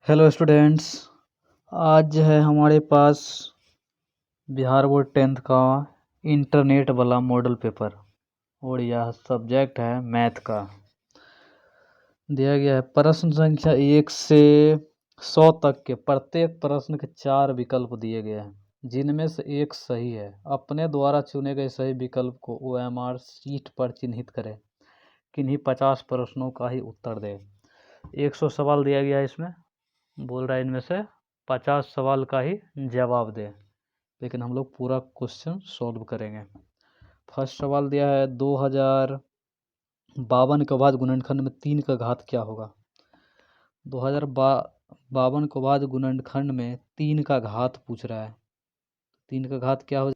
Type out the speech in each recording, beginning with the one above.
Hello students. आज है हमारे पास बिहार बोर्ड 10th का इंटरनेट वाला मॉडल पेपर और यह सब्जेक्ट है मैथ का। दिया गया है प्रश्न संख्या 1 से 100 तक के प्रत्येक प्रश्न के 4 विकल्प दिए गए हैं जिनमें से एक सही है। अपने द्वारा चुने गए सही विकल्प को OMR शीट पर चिन्हित करें। किन्हीं 50 प्रश्नों का ही उत्तर दें। 100 सवाल दिया गया है, इसमें बोल रहा है इनमें से 50 सवाल का ही जवाब दें, लेकिन हम लोग पूरा क्वेश्चन सॉल्व करेंगे। फर्स्ट सवाल दिया है 2052 के बाद गुणनखंड में 3 का घात क्या होगा। 2052 के बाद गुणनखंड में 3 का घात पूछ रहा है। 3 का घात क्या हो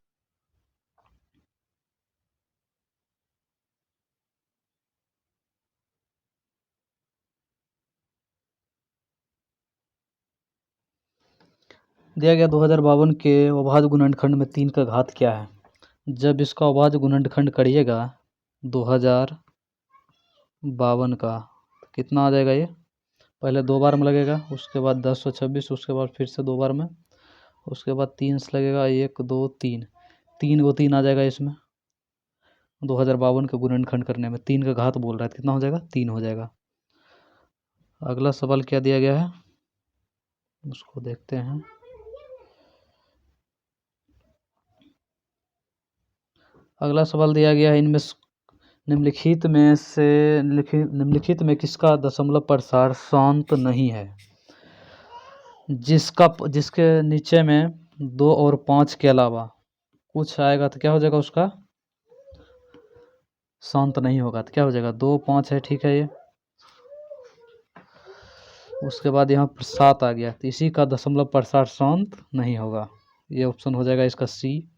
दिया गया 2052 के अभाज्य गुणनखंड में 3 का घात क्या है। जब इसका अभाज्य गुणनखंड करिएगा 2052 का तो कितना आ जाएगा। ये पहले 2 बार में लगेगा, उसके बाद 1026, उसके बाद फिर से 2 बार में, उसके बाद 3 से लगेगा 1 2 3, 3 को 3 आ जाएगा इसमें। 2052 का गुणनखंड करने में 3 का घात बोल रहा है, कितना हो जाएगा 3 हो जाएगा। अगला सवाल क्या दिया गया है उसको देखते हैं। अगला सवाल दिया गया है इनमें निम्नलिखित में किसका दशमलव प्रसार शांत नहीं है। जिसके नीचे में 2 और 5 के अलावा कुछ आएगा तो क्या हो जाएगा, उसका शांत नहीं होगा। तो क्या हो जाएगा 2 5 है, ठीक है। ये उसके बाद यहाँ पर 7 आ गया, तो इसी का दशमलव प्रसार शांत नहीं होगा। ये ऑप्शन हो जाएगा इसका सी।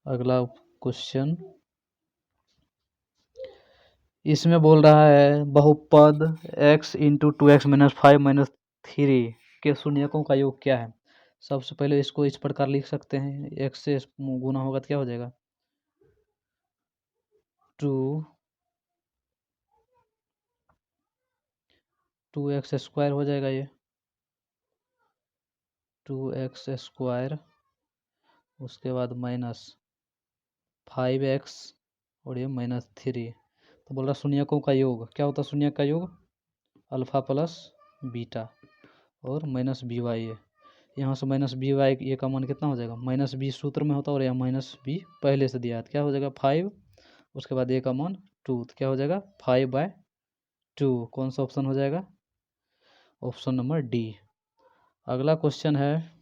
अगला क्वेश्चन इसमें बोल रहा है बहुपद x into 2x minus 5 minus 3 के शून्यकों का योग क्या है। सबसे पहले इसको इस प्रकार लिख सकते हैं, x से गुना होगा तो क्या हो जाएगा 2x स्क्वायर हो जाएगा। ये 2x स्क्वायर, उसके बाद माइनस 5x और ये माइनस 3। तो बोल रहा शून्यकों का योग क्या होता है। शून्यक का योग अल्फा प्लस बीटा और माइनस बी वाई है। यहाँ से माइनस बी वाई ये का मान कितना हो जाएगा, माइनस बी सूत्र में होता है और यहाँ माइनस बी पहले से दिया है, तो क्या हो जाएगा 5, उसके बाद ए का मान 2, तो क्या हो जाएगा 5/2। कौन सा ऑप्शन हो जाएगा, ऑप्शन नंबर डी। अगला क्वेश्चन है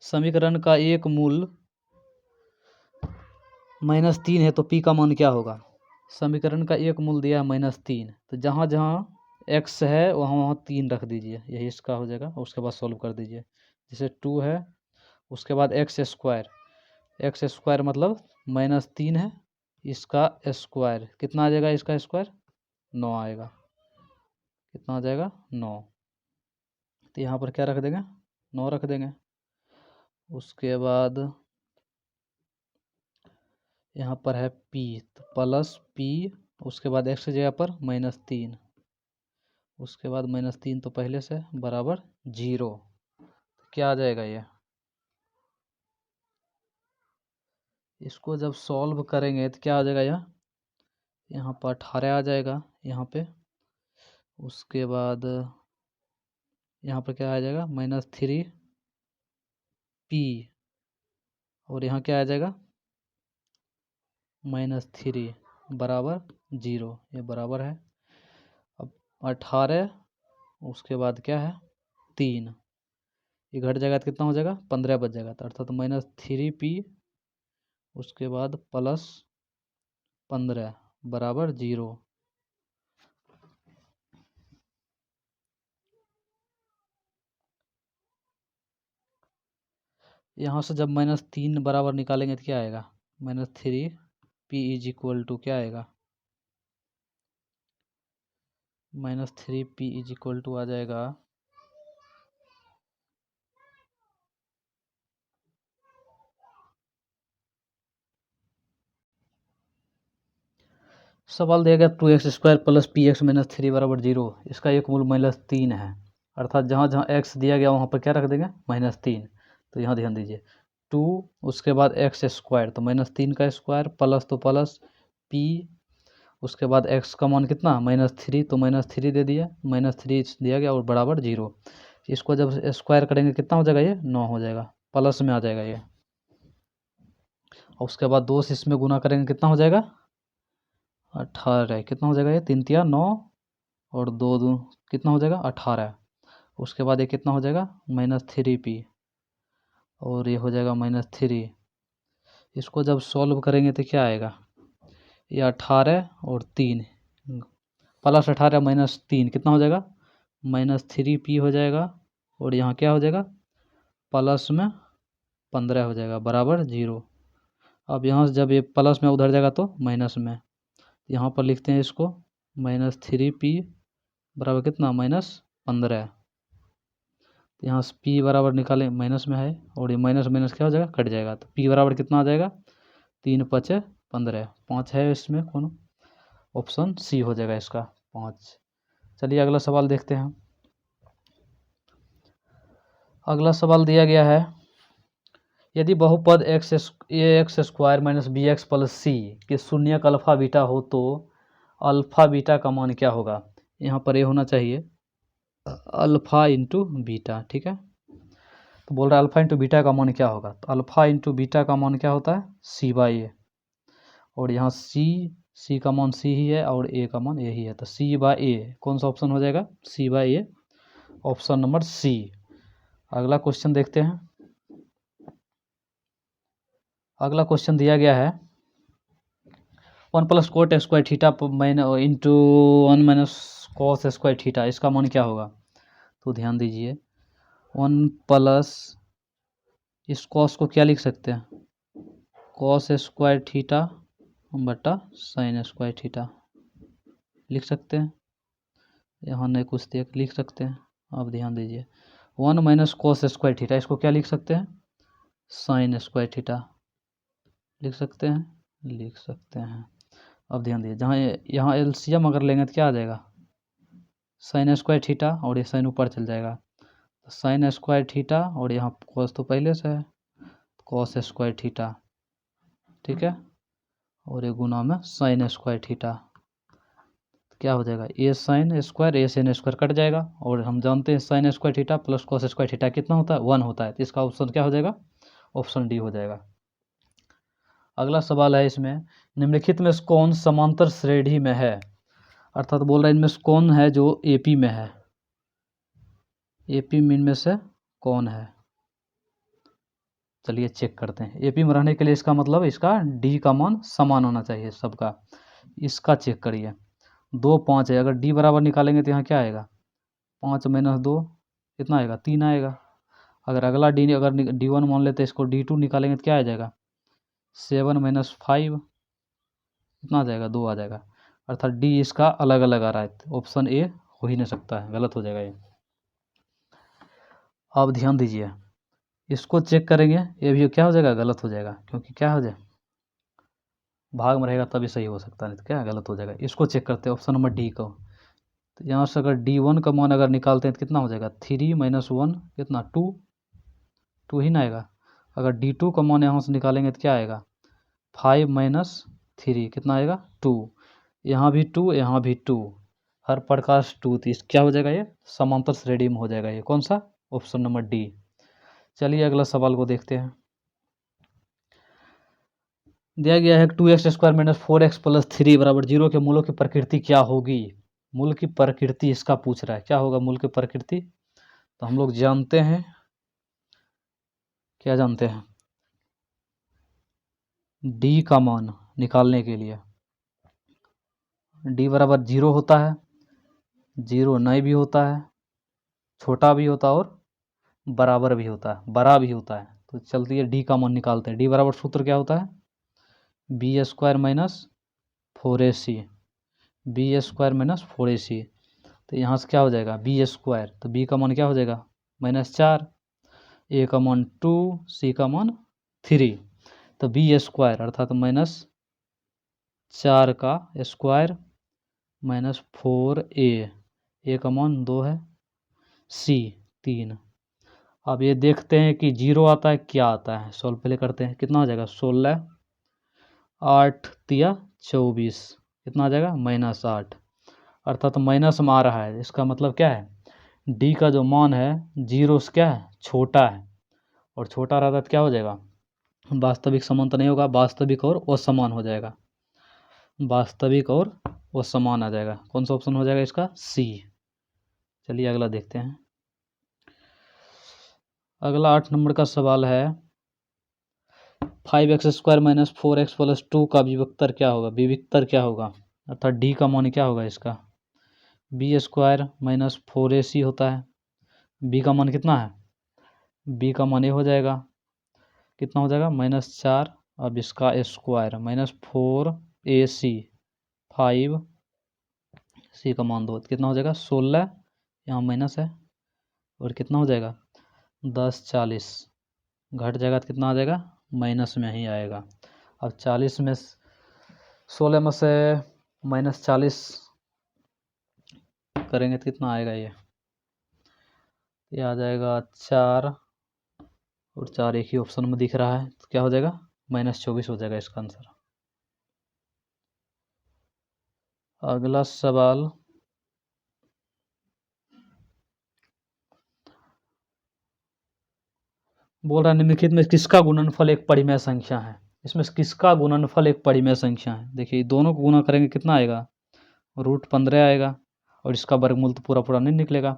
समीकरण का एक मूल -3 है तो पी का मान क्या होगा। समीकरण का एक मूल दिया है -3, तो जहाँ जहाँ x है वहाँ वहाँ 3 रख दीजिए, यही इसका हो जाएगा। उसके बाद सॉल्व कर दीजिए। जैसे 2 है, उसके बाद x स्क्वायर मतलब -3 है, इसका स्क्वायर कितना आ जाएगा, इसका स्क्वायर 9 आएगा। कितना आ जाएगा 9। तो यहाँ पर क्या रख देंगे 9 रख देंगे। उसके बाद यहाँ पर है p, तो प्लस p, उसके बाद x की जगह पर -3, उसके बाद -3 तो पहले से बराबर 0। क्या आ जाएगा ये, इसको जब सॉल्व करेंगे तो क्या आ जाएगा यहाँ पर 18 आ जाएगा यहाँ पे। उसके बाद यहाँ पर क्या आ जाएगा -3p और यहाँ क्या आ जाएगा -3 बराबर 0। ये बराबर है। अब 18, उसके बाद क्या है 3, ये घट जाएगा तो कितना हो जाएगा 15 बच जाएगा, तो अर्थात -3p उसके बाद प्लस 15 बराबर 0। यहाँ से जब -3 बराबर निकालेंगे तो क्या आएगा -3p इज इक्वल टू क्या आएगा -3p इज इक्वल टू आ जाएगा सवाल दिया गया 2x² प्लस px माइनस 3 बराबर 0, इसका एक मूल -3 है, अर्थात जहाँ जहाँ x दिया गया वहाँ पर क्या रख देंगे -3। तो यहाँ ध्यान दीजिए 2 उसके बाद x² तो -3 का स्क्वायर प्लस तो प्लस p उसके बाद x का मान कितना -3 तो -3 दे दिया, -3 दिया गया और बराबर 0। इसको जब स्क्वायर करेंगे कितना हो जाएगा, ये 9 हो जाएगा, प्लस में आ जाएगा ये। और उसके बाद 2 से इसमें गुना करेंगे कितना हो जाएगा 18, कितना हो जाएगा ये 3 तिया 9 और 2 2 कितना हो जाएगा 18। उसके बाद ये कितना हो जाएगा -3p और ये हो जाएगा -3। इसको जब सॉल्व करेंगे तो क्या आएगा, ये 18 और 3 प्लस 18 -3 कितना हो जाएगा -3p हो जाएगा और यहाँ क्या हो जाएगा प्लस में 15 हो जाएगा बराबर 0। अब यहाँ से जब ये प्लस में उधर जाएगा तो माइनस में, यहाँ पर लिखते हैं इसको -3p बराबर कितना -15। यहाँ से p बराबर निकालें माइनस में है और ये माइनस माइनस क्या हो जाएगा कट जाएगा, तो p बराबर कितना आ जाएगा 3 5 15, 5 है इसमें कौन, ऑप्शन सी हो जाएगा इसका 5। चलिए अगला सवाल देखते हैं। अगला सवाल दिया गया है यदि बहुपद ax² minus bx plus c के शून्यक अल्फा बीटा हो तो अल्फा बीटा का मान क्या होगा। यहाँ पर ये होना चाहिए अल्फा इंटू बीटा, ठीक है। तो बोल रहा है अल्फा इंटू बीटा का मान क्या होगा, तो अल्फा इंटू बीटा का मान क्या होता है c/a और यहाँ c का मान c ही है और a का मान यही है, तो c/a कौन सा ऑप्शन हो जाएगा c/a, ऑप्शन नंबर सी। अगला क्वेश्चन देखते हैं। अगला क्वेश्चन दिया गया है 1 + cot square theta into 1 - cos square theta, इसका मान क्या होगा। तो ध्यान दीजिए 1 प्लस इस कॉस को क्या लिख सकते हैं cos स्क्वायर थीटा बटा sin स्क्वायर थीटा लिख सकते हैं, यहाँ नहीं कुछ देख लिख सकते हैं। अब ध्यान दीजिए 1 - cos स्क्वायर थीटा इसको क्या लिख सकते हैं sin स्क्वायर थीटा लिख सकते हैं। अब ध्यान दीजिए जहाँ यहाँ एलसीएम अगर लेंगे तो क्या आ जाएगा sin स्क्वायर थीटा और ये sin ऊपर चल जाएगा, तो sin स्क्वायर थीटा और यहाँ cos तो पहले से है cos स्क्वायर थीटा, ठीक है, और ये गुना में sin स्क्वायर थीटा, क्या हो जाएगा ए sin स्क्वायर ए sin स्क्वायर कट जाएगा और हम जानते हैं sin square theta plus cos square theta कितना होता है 1 होता है, तो इसका ऑप्शन क्या हो जाएगा ऑप्शन डी हो जाएगा। अगला सवाल है इसमें निम्नलिखित में कौन समांतर श्रेणी में है, अर्थात बोल रहा है इनमें से कौन है जो एपी में है, एपी में इनमें से कौन है। चलिए चेक करते हैं, एपी में रहने के लिए इसका मतलब इसका डी का मान समान होना चाहिए सबका। इसका चेक करिए 2 5 है, अगर डी बराबर निकालेंगे तो यहाँ क्या आएगा 5 - 2 कितना आएगा 3 आएगा। अगर अगला डी अगर D1 मान लेते हैं इसको D2 निकालेंगे तो क्या आ जाएगा 7 - 5 कितना आ जाएगा 2 आ जाएगा, अर्थात डी इसका अलग अलग आ रहा है, ऑप्शन ए हो ही नहीं सकता है, गलत हो जाएगा ये। अब ध्यान दीजिए इसको चेक करेंगे ये भी क्या हो जाएगा गलत हो जाएगा, क्योंकि क्या हो जाए भाग में रहेगा तभी सही हो सकता है, नहीं तो क्या गलत हो जाएगा। इसको चेक करते हैं ऑप्शन नंबर डी को, तो यहाँ से अगर D1 का मान अगर निकालते हैं तो कितना हो जाएगा 3 - 1 कितना 2 ही ना आएगा। अगर D2 का मान यहाँ से निकालेंगे तो क्या आएगा 5 - 3 कितना आएगा 2, यहाँ भी 2 यहाँ भी 2, हर प्रकार से 2, तो क्या हो जाएगा ये समांतर श्रेणी में हो जाएगा, ये कौन सा ऑप्शन नंबर डी। चलिए अगला सवाल को देखते हैं। दिया गया है 2x² - 4x + 3 बराबर 0 के मूलों की प्रकृति क्या होगी। मूल की प्रकृति इसका पूछ रहा है, क्या होगा मूल की प्रकृति। तो हम लोग जानते हैं, क्या जानते हैं डी का मान निकालने के लिए डी बराबर 0 होता है, 0 नहीं भी होता है, छोटा भी होता है और बराबर भी होता है, बड़ा भी होता है। तो चलती है डी का मान निकालते हैं। डी बराबर सूत्र क्या होता है b² - 4ac, b² - 4ac। तो यहाँ से क्या हो जाएगा b², तो b का मान क्या हो जाएगा -4, a का मान 2, c का मान 3, तो b² अर्थात 4 का स्क्वायर माइनस 4a का मान 2 है, c 3। अब ये देखते हैं कि 0 आता है क्या आता है, सॉल्व पहले करते हैं। कितना हो जाएगा 16, 8 तिया 24, कितना आ जाएगा -8, अर्थात माइनस में आ रहा है। इसका मतलब क्या है, डी का जो मान है 0 से क्या है छोटा है, और छोटा रहता तो क्या हो जाएगा, वास्तविक समान तो नहीं होगा, वास्तविक और असमान हो जाएगा, वास्तविक और असमान आ जाएगा। कौन सा ऑप्शन हो जाएगा इसका, सी। चलिए अगला देखते हैं। अगला 8 नंबर का सवाल है 5x² माइनस 4x प्लस 2 का विविक्तर क्या होगा, विविक्तर क्या होगा, अर्थात डी का मान क्या होगा इसका, b² माइनस 4ac होता है। b का मान कितना है, b का मान ये हो जाएगा, कितना हो जाएगा -4, अब इसका स्क्वायर माइनस 4ac, 5c का मान 2, कितना हो जाएगा 16, यहाँ माइनस है, और कितना हो जाएगा 10 40, घट जाएगा तो कितना आ जाएगा माइनस में ही आएगा। अब 40 में 16 में से -40 करेंगे तो कितना आएगा, ये आ जाएगा 4, और 4 एक ही ऑप्शन में दिख रहा है, तो क्या हो जाएगा -24 हो जाएगा इसका आंसर। अगला सवाल बोल रहा है निम्नलिखित में किसका गुणनफल एक परिमेय संख्या है, इसमें किसका गुणनफल एक परिमेय संख्या है। देखिए दोनों को गुणा करेंगे कितना आएगा, √15 आएगा, और इसका वर्गमूल तो पूरा पूरा नहीं निकलेगा,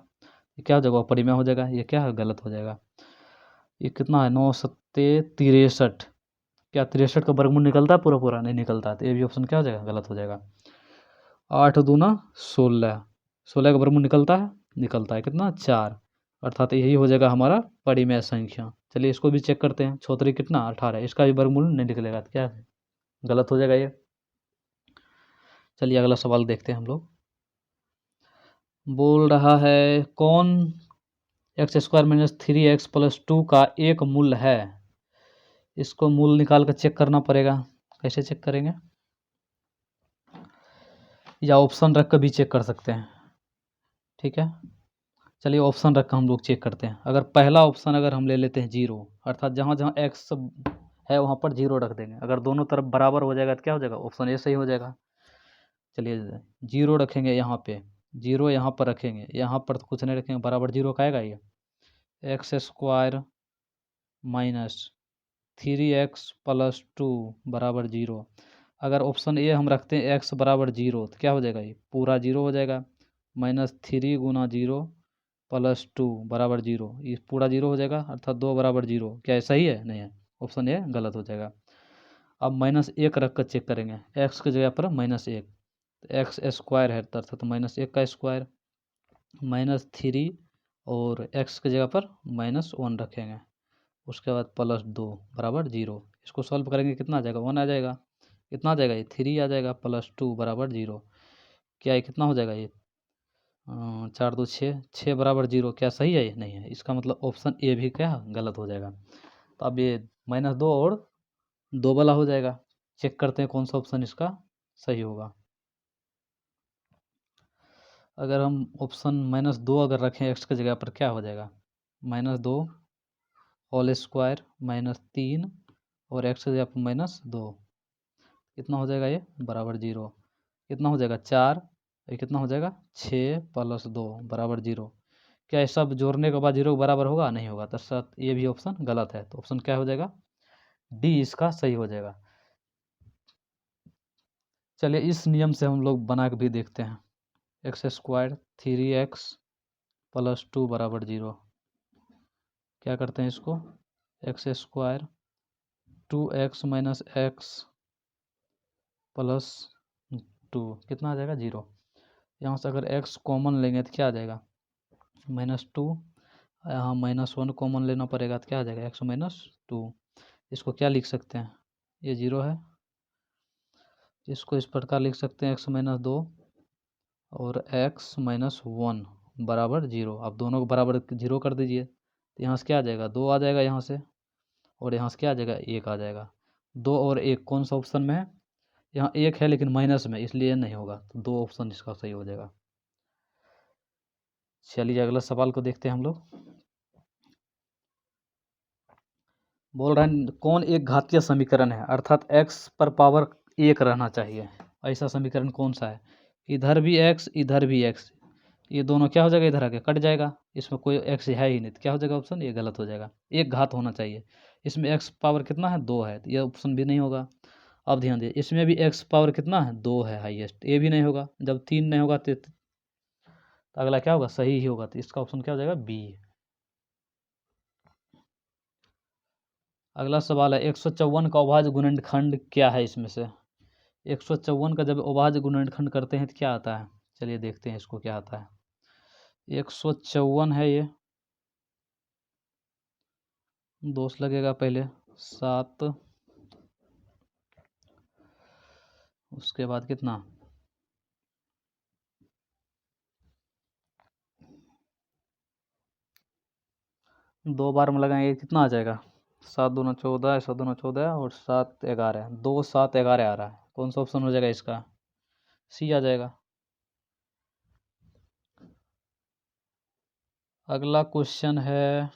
ये क्या हो जाएगा परिमेय हो जाएगा, ये क्या है गलत हो जाएगा। ये कितना है 9 सत्ते 63, क्या 63 का वर्गमूल निकलता है पूरा पूरा, नहीं निकलता, तो ये भी ऑप्शन क्या हो जाएगा गलत हो जाएगा। 8 दूना 16, 16 का वर्गमूल निकलता है कितना 4, अर्थात यही हो जाएगा हमारा परिमेय संख्या। चलिए इसको भी चेक करते हैं, 6 कितना 18, इसका भी वर्गमूल नहीं निकलेगा, तो क्या है गलत हो जाएगा ये। चलिए अगला सवाल देखते हैं हम लोग। बोल रहा है कौन x² माइनस 3x प्लस 2 का एक मूल है, इसको मूल निकाल कर चेक करना पड़ेगा। कैसे चेक करेंगे, या ऑप्शन रख कर भी चेक कर सकते हैं, ठीक है। चलिए ऑप्शन रख कर हम लोग चेक करते हैं। अगर पहला ऑप्शन अगर हम ले लेते हैं 0, अर्थात जहाँ जहाँ x है वहाँ पर 0 रख देंगे, अगर दोनों तरफ बराबर हो जाएगा तो क्या हो जाएगा ऑप्शन ए सही हो जाएगा। चलिए 0 रखेंगे यहाँ पे, 0 यहाँ पर रखेंगे, यहाँ पर तो कुछ नहीं रखेंगे, बराबर 0 का आएगा ये, x² माइनस 3x प्लस 2 बराबर 0। अगर ऑप्शन ए हम रखते हैं x बराबर 0, तो क्या हो जाएगा ये पूरा 0 हो जाएगा, -3 गुना 0 प्लस 2 बराबर 0, ये पूरा 0 हो जाएगा, अर्थात 2 बराबर 0। क्या है सही है, नहीं है, ऑप्शन ए गलत हो जाएगा। अब -1 रख कर चेक करेंगे, x की जगह पर -1, x² है अर्थात -1 का स्क्वायर, -3 और x की जगह पर -1 रखेंगे, उसके बाद +2 बराबर 0। इसको सॉल्व करेंगे कितना आ जाएगा 1 आ जाएगा, कितना आ जाएगा ये 3 आ जाएगा, +2 बराबर 0। क्या ये कितना हो जाएगा ये 4 2 6, 6 बराबर 0, क्या सही है ये नहीं है, इसका मतलब ऑप्शन ए भी क्या गलत हो जाएगा। तो अब ये -2 और 2 वाला हो जाएगा। चेक करते हैं कौन सा ऑप्शन इसका सही होगा। अगर हम ऑप्शन -2 अगर रखें x की जगह पर क्या हो जाएगा, -2 होल स्क्वायर -3 और x की जगह पर -2, कितना हो जाएगा ये बराबर 0, कितना हो जाएगा 4, ये कितना हो जाएगा 6 + 2 बराबर 0। क्या ये सब जोड़ने के बाद 0 के बराबर होगा, नहीं होगा, तो साथ ये भी ऑप्शन गलत है, तो ऑप्शन क्या हो जाएगा डी इसका सही हो जाएगा। चलिए इस नियम से हम लोग बना के भी देखते हैं, x² 3x प्लस 2 बराबर 0। क्या करते हैं इसको, x² 2x minus x plus 2 कितना आ जाएगा 0। यहाँ से अगर x कॉमन लेंगे तो क्या आ जाएगा -2, यहाँ -1 कॉमन लेना पड़ेगा तो क्या आ जाएगा x - 2। इसको क्या लिख सकते हैं, ये 0 है, इसको इस प्रकार लिख सकते हैं x - 2 और x - 1 बराबर 0। अब दोनों को बराबर 0 कर दीजिए, तो यहाँ से क्या आ जाएगा 2 आ जाएगा यहाँ से, और यहाँ से क्या आ जाएगा 1 आ जाएगा। 2 और 1 कौन सा ऑप्शन में है, यहाँ 1 है लेकिन माइनस में, इसलिए नहीं होगा, तो 2 ऑप्शन इसका सही हो जाएगा। चलिए अगला सवाल को देखते हैं हम लोग। बोल रहे हैं कौन एक घातीय समीकरण है, अर्थात x पर पावर 1 रहना चाहिए, ऐसा समीकरण कौन सा है। इधर भी x, इधर भी x, ये दोनों क्या हो जाएगा, इधर आके कट जाएगा, इसमें कोई x है ही नहीं, तो क्या हो जाएगा ऑप्शन, ये गलत हो जाएगा। एक घात होना चाहिए, इसमें x पावर कितना है, 2 है, तो ये ऑप्शन भी नहीं होगा। अब ध्यान दिए, इसमें भी x पावर कितना है, 2 है हाईएस्ट, ये भी नहीं होगा। जब 3 नहीं होगा तो अगला क्या होगा, सही ही होगा, तो इसका ऑप्शन क्या हो जाएगा, बी। अगला सवाल है 154 का अभाज्य गुणनखंड क्या है इसमें से। 154 का जब अभाज्य गुणनखंड करते हैं तो क्या आता है, चलिए देखते हैं इसको क्या आता है। 154 है ये, दोष लगेगा पहले 7, उसके बाद कितना, 2 बार में लगाएंगे कितना आ जाएगा, 7 दूना 14, 7 दूना 14 और 7 11, 2 7 11 आ रहा है, कौन सा ऑप्शन हो जाएगा इसका, सी आ जाएगा। अगला क्वेश्चन है,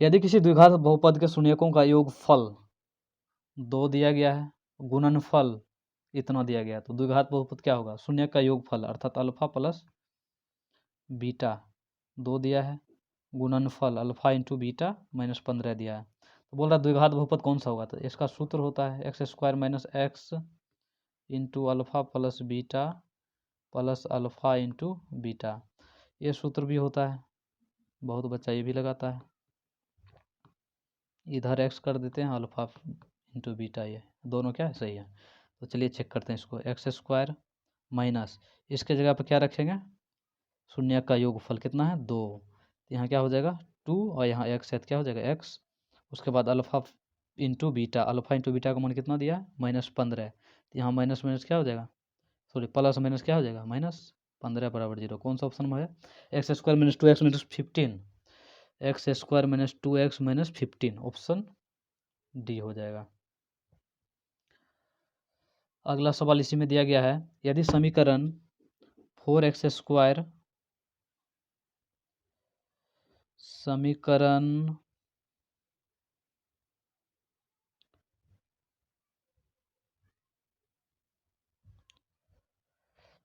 यदि किसी द्विघात बहुपद के शून्यकों का योगफल 2 दिया गया है, गुणनफल इतना दिया गया है, तो द्विघात बहुपद क्या होगा, शून्य का योगफल अर्थात अल्फा प्लस बीटा 2 दिया है, गुणनफल अल्फा इंटू बीटा माइनस 15 दिया है, तो बोल रहा है द्विघात बहुपद कौन सा होगा, तो इसका सूत्र होता है x square minus x into alpha plus beta plus alpha into beta, ये सूत्र भी होता है, बहुत बच्चा ये भी लगाता है। इधर एक्स कर देते हैं, अल्फा इंटू बीटा, ये दोनों क्या है, सही है। तो चलिए चेक करते हैं इसको, एक्स स्क्वायर माइनस इसके जगह पर क्या रखेंगे, शून्य का योगफल कितना है, 2, तो यहाँ क्या हो जाएगा 2 और यहाँ एक्स है तो क्या हो जाएगा एक्स, उसके बाद alpha into beta, alpha into beta का मान कितना दिया है -15, तो यहाँ माइनस माइनस क्या हो जाएगा, सॉरी प्लस माइनस क्या हो जाएगा -15 बराबर 0, कौन सा ऑप्शन में है, x square minus 2x minus 15, x square minus 2x minus 15, option D हो जाएगा। अगला सवाल इसी में दिया गया है, यदि समीकरण 4x स्क्वायर समीकरण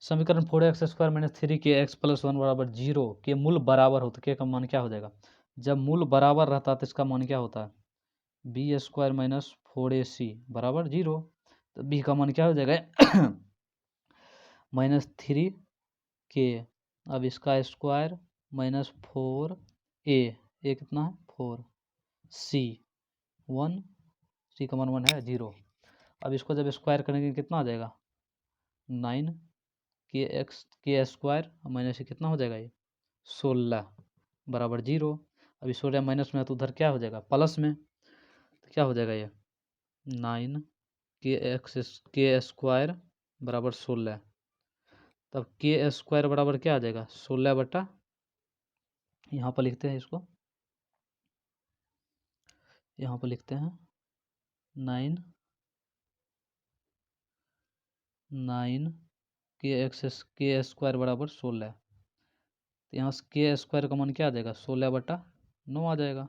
समीकरण 4x स्क्वायर माइनस 3 प्लस 1 बराबर 0 के मूल बराबर हो तो के का मान क्या हो जाएगा, जब मूल बराबर रहता है तो इसका मान क्या होता है, बी स्क्वायर माइनस 4ac बराबर 0, तो बी का मान क्या हो जाएगा -3 के, अब इसका स्क्वायर -4a, ए कितना है 4, सी 1, सी का मान 1 है 0, अब इसको जब स्क्वायर करेंगे कितना आ जाएगा 9 के स्क्वायर माइनस कितना हो जाएगा ये 16 बराबर 0, अभी 16 माइनस में है तो उधर क्या हो जाएगा प्लस में, तो क्या हो जाएगा ये 9 के स्क्वायर बराबर 16, तब के स्क्वायर बराबर क्या आ जाएगा 16 बटा, यहाँ पर लिखते हैं इसको, यहाँ पर लिखते हैं 9 के स्क्वायर बराबर 16, तो यहाँ के स्क्वायर का मान क्या आ जाएगा 16 बटा 9 आ जाएगा,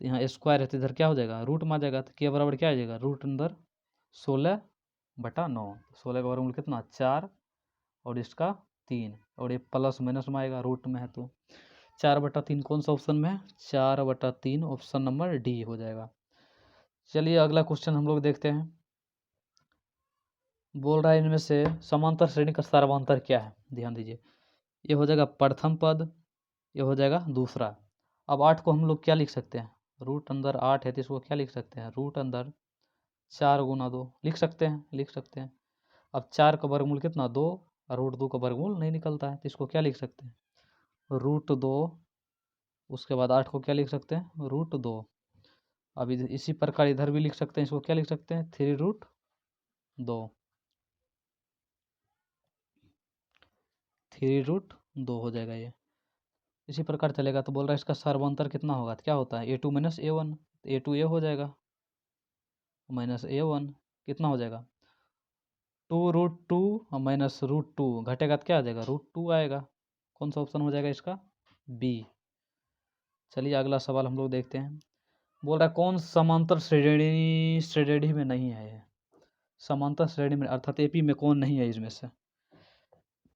तो यहाँ स्क्वायर है तो इधर क्या हो जाएगा रूट में आ जाएगा, तो के बराबर क्या आ जाएगा रूट अंदर 16 बटा 9, 16 का वर्गमूल कितना 4 और इसका 3, और ये प्लस माइनस में आएगा रूट में है तो 4 बटा 3 कौन सा ऑप्शन में है, 4 बटा 3 ऑप्शन नंबर डी हो जाएगा। चलिए अगला क्वेश्चन हम लोग देखते हैं, बोल रहा है इनमें से समांतर श्रेणी का सर्वांतर क्या है, ध्यान दीजिए, ये हो जाएगा प्रथम पद, ये हो जाएगा दूसरा। अब 8 को हम लोग क्या लिख सकते हैं, रूट अंदर 8 है तो इसको क्या लिख सकते हैं, रूट अंदर 4 गुना 2 लिख सकते हैं। अब 4 का वर्गमूल कितना 2, और रूट 2 का वर्गमूल नहीं निकलता है तो इसको क्या लिख सकते हैं रूट 2, उसके बाद 8 को क्या लिख सकते हैं रूट 2, अब इसी प्रकार इधर भी लिख सकते हैं, इसको क्या लिख सकते हैं 3√2, 3√2 हो जाएगा ये, इसी प्रकार चलेगा। तो बोल रहा है इसका सर्वांतर कितना होगा, तो क्या होता है a2 - a1, a2 a हो जाएगा माइनस a1 कितना हो जाएगा 2√2 माइनस √2 घटेगा तो क्या आ जाएगा, √2 आएगा। कौन सा ऑप्शन हो जाएगा इसका, बी। चलिए अगला सवाल हम लोग देखते हैं। बोल रहा है कौन समांतर श्रेणी में नहीं है ये, समांतर श्रेणी में अर्थात एपी में कौन नहीं है इसमें से।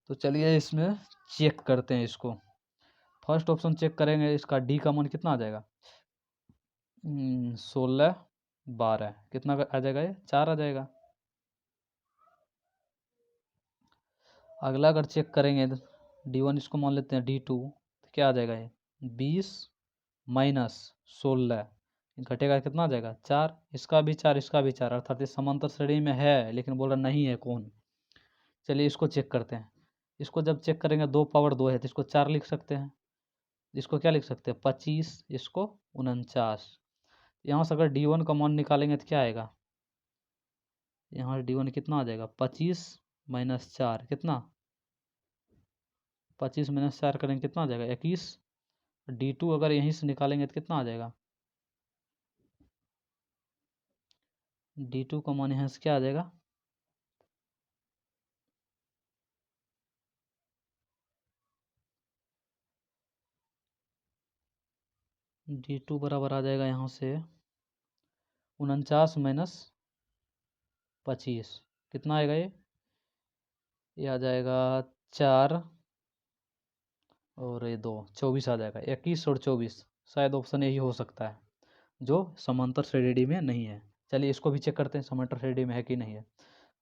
तो चलिए इसमें चेक करते हैं इसको। फर्स्ट ऑप्शन चेक करेंगे, इसका डी का मान कितना आ जाएगा, 16 12 कितना आ जाएगा, ये 4 आ जाएगा। अगला अगर चेक करेंगे D1 इसको मान लेते हैं D2, तो क्या आ जाएगा ये 20 माइनस 16 घटेगा कितना आ जाएगा 4, इसका भी 4 इसका भी 4, अर्थात ये समांतर श्रेणी में है लेकिन बोल रहा नहीं है कौन। चलिए इसको चेक करते हैं। इसको जब चेक करेंगे 2 पावर 2 है तो इसको 4 लिख सकते हैं, इसको क्या लिख सकते हैं 25, इसको 49। यहाँ से अगर D1 का मान निकालेंगे तो क्या आएगा, यहाँ D1 कितना आ जाएगा 25 माइनस 4 कितना, 25 माइनस 4 करेंगे कितना आ जाएगा 21। D2 अगर यहीं से निकालेंगे तो कितना आ जाएगा, D2 का मान यहाँ से क्या आ जाएगा, D2 बराबर आ जाएगा यहाँ से 49 माइनस 25 कितना आएगा, ये आ जाएगा 4 और ये 2 24 आ जाएगा, 21 और 24 शायद ऑप्शन यही हो सकता है जो समांतर श्रेणी में नहीं है। चलिए इसको भी चेक करते हैं समांतर श्रेणी में है कि नहीं है।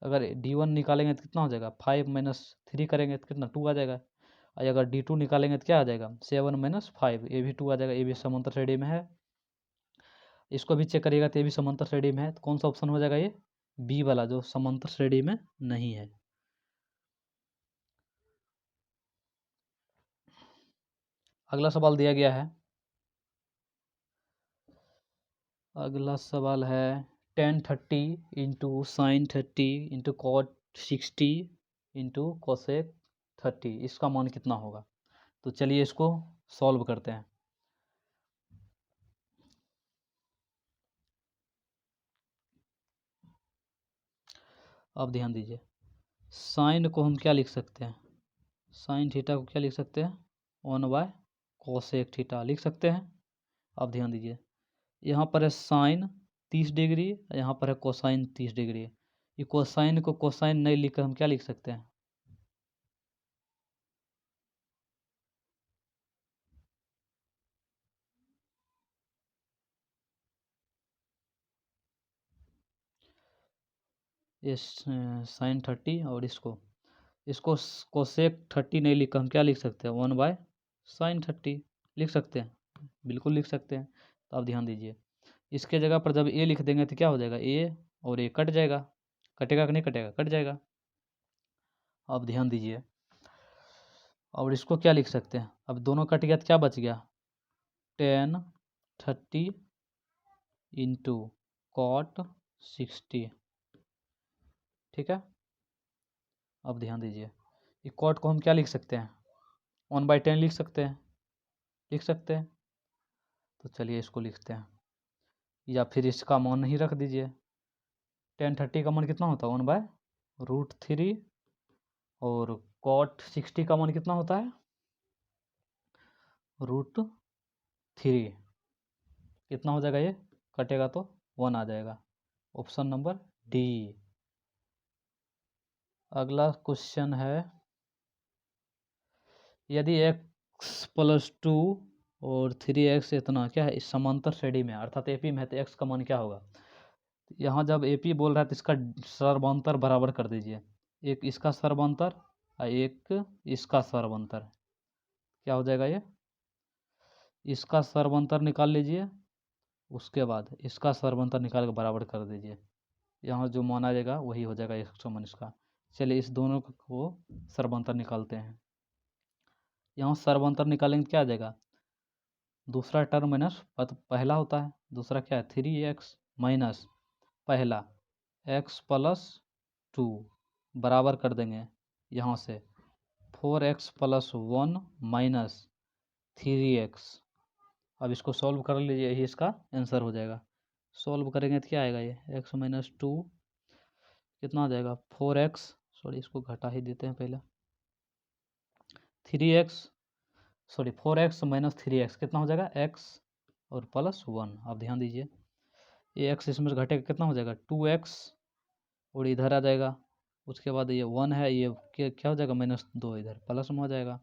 अगर D1 निकालेंगे तो कितना हो जाएगा 5 माइनस 3 करेंगे तो कितना 2 आ जाएगा, और अगर D2 निकालेंगे तो क्या आ जाएगा 7 माइनस 5, ये भी 2 आ जाएगा, ये भी समांतर श्रेणी में है। इसको भी चेक करिएगा तो ये भी समांतर श्रेणी में है, तो कौन सा ऑप्शन हो जाएगा ये बी वाला जो समांतर श्रेणी में नहीं है। अगला सवाल दिया गया है, अगला सवाल है tan 30 into sine 30 into cot 60 into cosec 30 इसका मान कितना होगा। तो चलिए इसको सॉल्व करते हैं। अब ध्यान दीजिए, साइन को हम क्या लिख सकते हैं, साइन थीटा को क्या लिख सकते हैं 1 बाय कोसेक थीटा लिख सकते हैं। अब ध्यान दीजिए, यहाँ पर है साइन 30 डिग्री, यहाँ पर है कोसाइन 30 डिग्री। ये कोसाइन को कोसाइन नहीं लिखकर हम क्या लिख सकते हैं, इस साइन 30 और इसको कोसेक 30 नहीं लिखकर हम क्या लिख सकते हैं 1/sin 30 लिख सकते हैं, बिल्कुल लिख सकते हैं। तो अब ध्यान दीजिए, इसके जगह पर जब ए लिख देंगे तो क्या हो जाएगा, ए और ए कट जाएगा, कटेगा कि नहीं कटेगा, कट जाएगा। अब ध्यान दीजिए, और इसको क्या लिख सकते हैं, अब दोनों कट गया तो क्या बच गया tan 30 इंटू कॉट 60, ठीक है। अब ध्यान दीजिए, ये कॉट को हम क्या लिख सकते हैं 1/10 लिख सकते हैं, लिख सकते हैं। तो चलिए इसको लिखते हैं, या फिर इसका मान ही रख दीजिए। tan 30 का मान कितना होता है 1/√3 और cot 60 का मान कितना होता है √3, कितना हो जाएगा, ये कटेगा तो 1 आ जाएगा, ऑप्शन नंबर डी। अगला क्वेश्चन है, यदि x प्लस 2 और 3x इतना क्या है इस समांतर श्रेणी में अर्थात एपी में है तो x का मान क्या होगा। यहाँ जब एपी बोल रहा है तो इसका सर्वांतर बराबर कर दीजिए, एक इसका सर्वांतर और एक इसका सर्वांतर, क्या हो जाएगा ये, इसका सर्वांतर निकाल लीजिए, उसके बाद इसका सर्वांतर निकाल के बराबर कर दीजिए, यहाँ जो मान आ जाएगा वही हो जाएगा 100 इसका। चलिए इस दोनों को सर्वांतर निकालते हैं, यहाँ सर्वांतर निकालेंगे तो क्या आ जाएगा, दूसरा टर्म माइनस पहला होता है, दूसरा क्या है 3x माइनस पहला x प्लस 2 बराबर कर देंगे यहाँ से 4x प्लस 1 माइनस 3x। अब इसको सॉल्व कर लीजिए, यही इसका आंसर हो जाएगा। सॉल्व करेंगे तो क्या आएगा, ये x माइनस 2 कितना आ जाएगा 4x, सॉरी इसको घटा ही देते हैं पहले, 3x, sorry 4x minus 3x कितना हो जाएगा x और प्लस 1। आप ध्यान दीजिए ये x इसमें से घटेगा कितना हो जाएगा 2x और इधर आ जाएगा, उसके बाद ये 1 है, ये क्या हो जाएगा -2, इधर प्लस में हो जाएगा।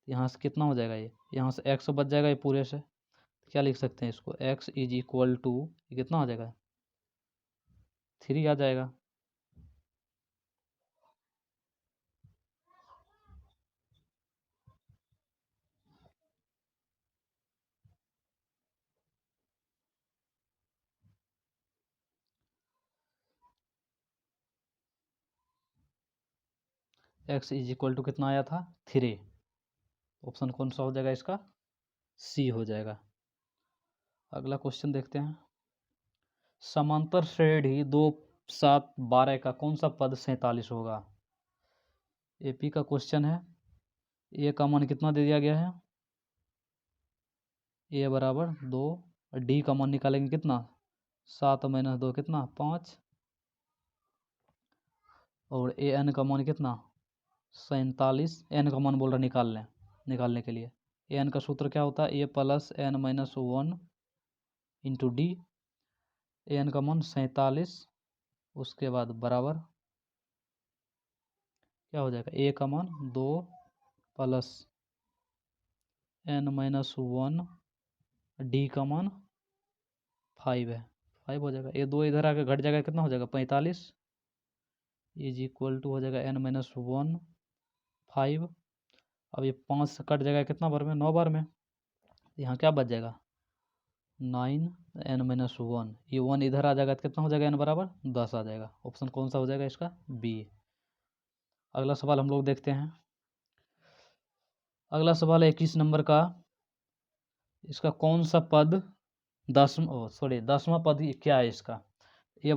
यहाँ से कितना हो जाएगा, ये यहाँ से x बच जाएगा ये पूरे से, क्या लिख सकते हैं इसको, x इज इक्वल टू ये कितना हो जाएगा 3 आ जाएगा। x इज इक्वल टू कितना आया था 3, ऑप्शन कौन सा हो जाएगा इसका, सी हो जाएगा। अगला क्वेश्चन देखते हैं, समांतर श्रेणी 2 7 12 का कौन सा पद 47 होगा। एपी का क्वेश्चन है, ए का मान कितना दे दिया गया है, ए बराबर 2, और डी का मान निकालेंगे कितना 7 माइनस 2 कितना 5, और ए एन का मान कितना 47, एन का मान बोल रहा निकालने के लिए। ए एन का सूत्र क्या होता है, A plus N minus 1 into D, A N का मान 47, उसके बाद बराबर क्या हो जाएगा, ए का मान 2 प्लस एन माइनस 1, डी का मान 5 है, 5 हो जाएगा, ये 2 इधर आके घट जाएगा कितना हो जाएगा 45 इज इक्वल टू हो जाएगा एन माइनस 1 5। अब ये 5 से कट जाएगा कितना बार में 9 बार में, यहाँ क्या बच जाएगा 9 एन माइनस 1, ये 1 इधर आ जाएगा तो कितना हो जाएगा एन बराबर 10 आ जाएगा। ऑप्शन कौन सा हो जाएगा इसका, बी। अगला सवाल हम लोग देखते हैं, अगला सवाल 21 नंबर का, इसका कौन सा पद 10वां पद क्या है इसका, ये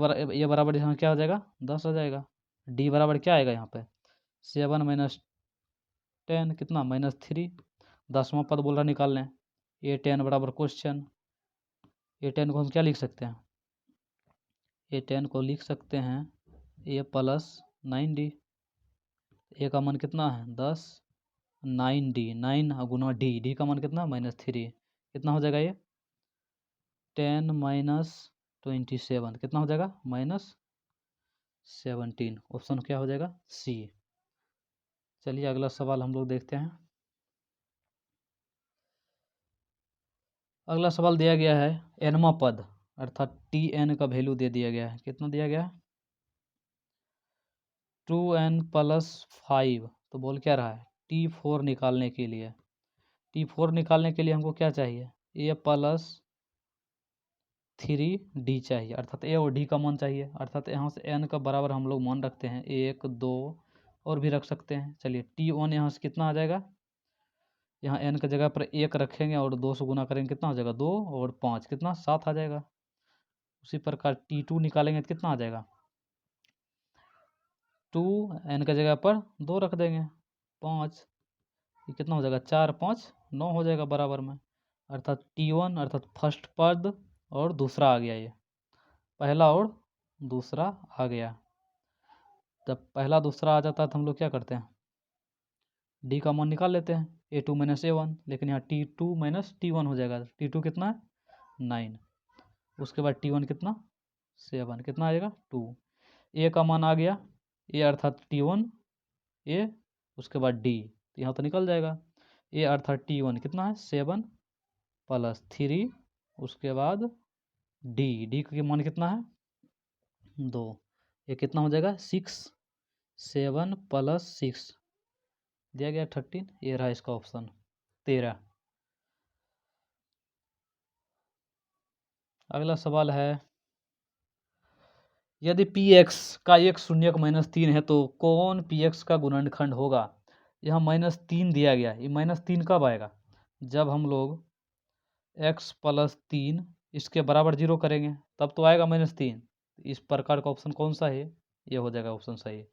बराबर यहाँ क्या हो जाएगा 10 आ जाएगा। डी बराबर क्या आएगा यहाँ पे 7 माइनस 10 कितना -3, 10वां पद बोल रहा निकाल लें, ए 10 बराबर क्वेश्चन, ए 10 को हम क्या लिख सकते हैं, ए 10 को लिख सकते हैं ए प्लस 9d, ए का मान कितना है 10, 9d 9 गुना डी का मान कितना -3, कितना हो जाएगा ये 10 माइनस 27 कितना हो जाएगा -17। ऑप्शन क्या हो जाएगा सी। चलिए अगला सवाल हम लोग देखते हैं, अगला सवाल दिया गया है एनवा पद, अर्थात टी एन का वैल्यू दे दिया गया है, कितना दिया गया है 2n प्लस 5, तो बोल क्या रहा है T4 निकालने के लिए, T4 निकालने के लिए हमको क्या चाहिए ए प्लस 3d चाहिए, अर्थात ए और डी का मान चाहिए, अर्थात यहाँ से n का बराबर हम लोग मान रखते हैं 1 2 और भी रख सकते हैं। चलिए T1 यहाँ से कितना आ जाएगा, यहाँ n का जगह पर 1 रखेंगे और 2 से गुना करेंगे कितना हो जाएगा 2 और 5 कितना 7 आ जाएगा। उसी प्रकार T2 निकालेंगे तो कितना आ जाएगा 2, n का जगह पर 2 रख देंगे 5, ये कितना हो जाएगा 4 5 9 हो जाएगा बराबर में, अर्थात T1 अर्थात फर्स्ट पद और दूसरा आ गया, ये पहला और दूसरा आ गया। जब पहला दूसरा आ जाता है तो हम लोग क्या करते हैं डी का मान निकाल लेते हैं A2 माइनस A1, लेकिन यहाँ T2 माइनस T1 हो जाएगा, T2 कितना है 9, उसके बाद T1 कितना 7, कितना आएगा 2, ए का मान आ गया ए अर्थात T1 ए, उसके बाद डी, तो यहाँ तो निकल जाएगा ए अर्थात T1 कितना है 7 प्लस 3, उसके बाद डी का मान कितना है 2, ये कितना हो जाएगा 6, 7 प्लस 6 दिया गया 13, ये रहा इसका ऑप्शन 13। अगला सवाल है, यदि px का एक शून्यक -3 है तो कौन px का गुणनखंड होगा। यहाँ -3 दिया गया, ये -3 कब आएगा जब हम लोग x प्लस 3 इसके बराबर 0 करेंगे तब तो आएगा -3, इस प्रकार का ऑप्शन कौन सा है, ये हो जाएगा ऑप्शन सही।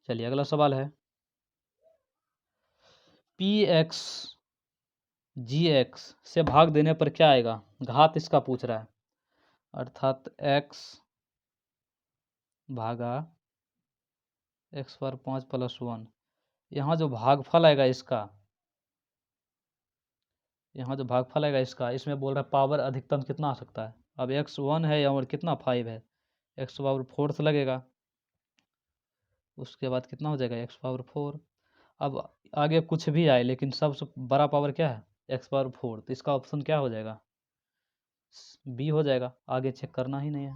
चलिए अगला सवाल है, px gx से भाग देने पर क्या आएगा, घात इसका पूछ रहा है, अर्थात x भागा एक्स पावर 5 प्लस 1। यहाँ जो भागफल आएगा इसका, यहाँ जो भागफल आएगा इसका, इसमें बोल रहा है पावर अधिकतम कितना आ सकता है। अब एक्स 1 है और कितना 5 है, एक्स पावर 4 से लगेगा, उसके बाद कितना हो जाएगा एक्स पावर 4। अब आगे कुछ भी आए लेकिन सबसे बड़ा पावर क्या है, एक्स पावर 4, तो इसका ऑप्शन क्या हो जाएगा, बी हो जाएगा, आगे चेक करना ही नहीं है।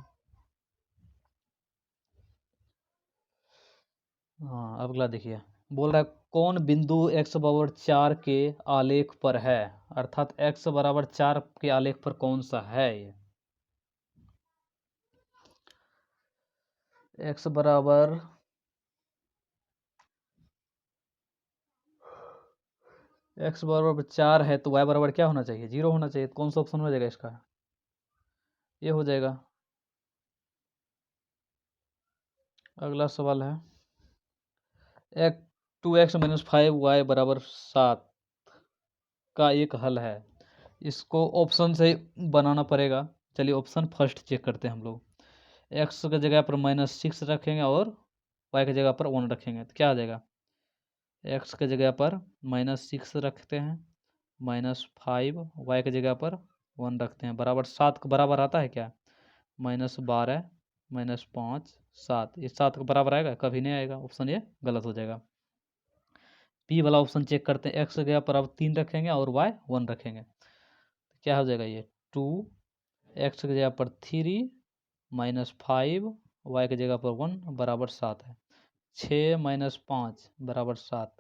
हाँ अब अगला देखिए, बोल रहा है कौन बिंदु एक्स बराबर 4 के आलेख पर है, अर्थात एक्स बराबर 4 के आलेख पर कौन सा है ये। एक्स बराबर 4 है तो वाई बराबर क्या होना चाहिए, 0 होना चाहिए। तो कौन सा ऑप्शन हो जाएगा इसका, ये हो जाएगा। अगला सवाल है एक 2x-5y बराबर 7 का एक हल है, इसको ऑप्शन से बनाना पड़ेगा। चलिए ऑप्शन फर्स्ट चेक करते हैं हम लोग। एक्स की जगह पर -6 रखेंगे और वाई की जगह पर 1 रखेंगे तो क्या आ जाएगा, एक्स की जगह पर -6 रखते हैं, -5, वाई की जगह पर 1 रखते हैं, बराबर 7 के बराबर आता है क्या, -12 -5 7, ये 7 के बराबर आएगा, कभी नहीं आएगा, ऑप्शन ये गलत हो जाएगा। पी वाला ऑप्शन चेक करते हैं, एक्स की जगह पर अब 3 रखेंगे और वाई 1 रखेंगे तो क्या हो जाएगा, ये 2, एक्स की जगह पर 3 -5, वाई की जगह पर 1 बराबर 7 है। 6 -5 बराबर 7,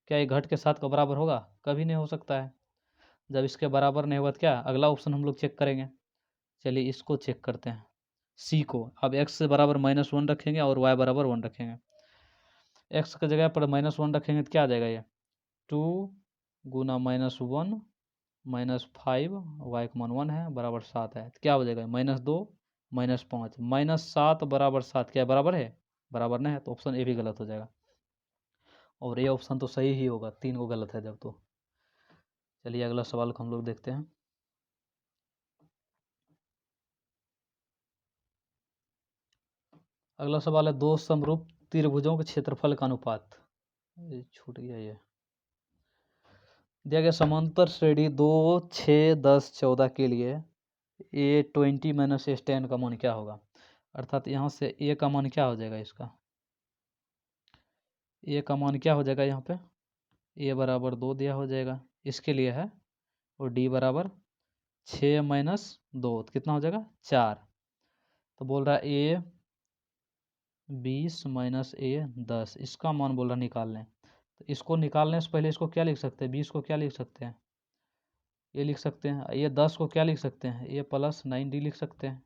क्या ये घट के 7 का बराबर होगा, कभी नहीं हो सकता है। जब इसके बराबर नहीं होगा तो क्या अगला ऑप्शन हम लोग चेक करेंगे। चलिए इसको चेक करते हैं, सी को। अब एक्स से बराबर -1 रखेंगे और वाई बराबर 1 रखेंगे, एक्स की जगह पर -1 रखेंगे तो क्या आ जाएगा, ये 2 गुना -1 -5, वाई का मान 1 है बराबर 7 है तो क्या हो जाएगा, -2 -5 -7 बराबर 7, क्या बराबर है, बराबर नहीं है, तो ऑप्शन ए भी गलत हो जाएगा। और ये ऑप्शन तो सही ही होगा, 3 को गलत है जब तो। चलिए अगला सवाल को हम लोग देखते हैं। अगला सवाल है दो समरूप त्रिभुजों के क्षेत्रफल का अनुपात। ये छूट गया, ये दिया गया समांतर श्रेणी 2 6 10 14 के लिए ए 20 - S10 का मान क्या होगा, अर्थात यहाँ से ए का मान क्या हो जाएगा, इसका ए का मान क्या हो जाएगा, यहाँ पे ए बराबर 2 दिया हो जाएगा, इसके लिए है, और डी बराबर 6 - 2 तो कितना हो जाएगा 4। तो बोल रहा है ए 20 - ए 10, इसका मान बोल रहा निकालने। तो इसको निकालने से पहले इसको क्या लिख सकते हैं, 20 को क्या लिख सकते हैं, ये लिख सकते हैं, ये 10 को क्या लिख सकते हैं, ए प्लस 9D लिख सकते हैं,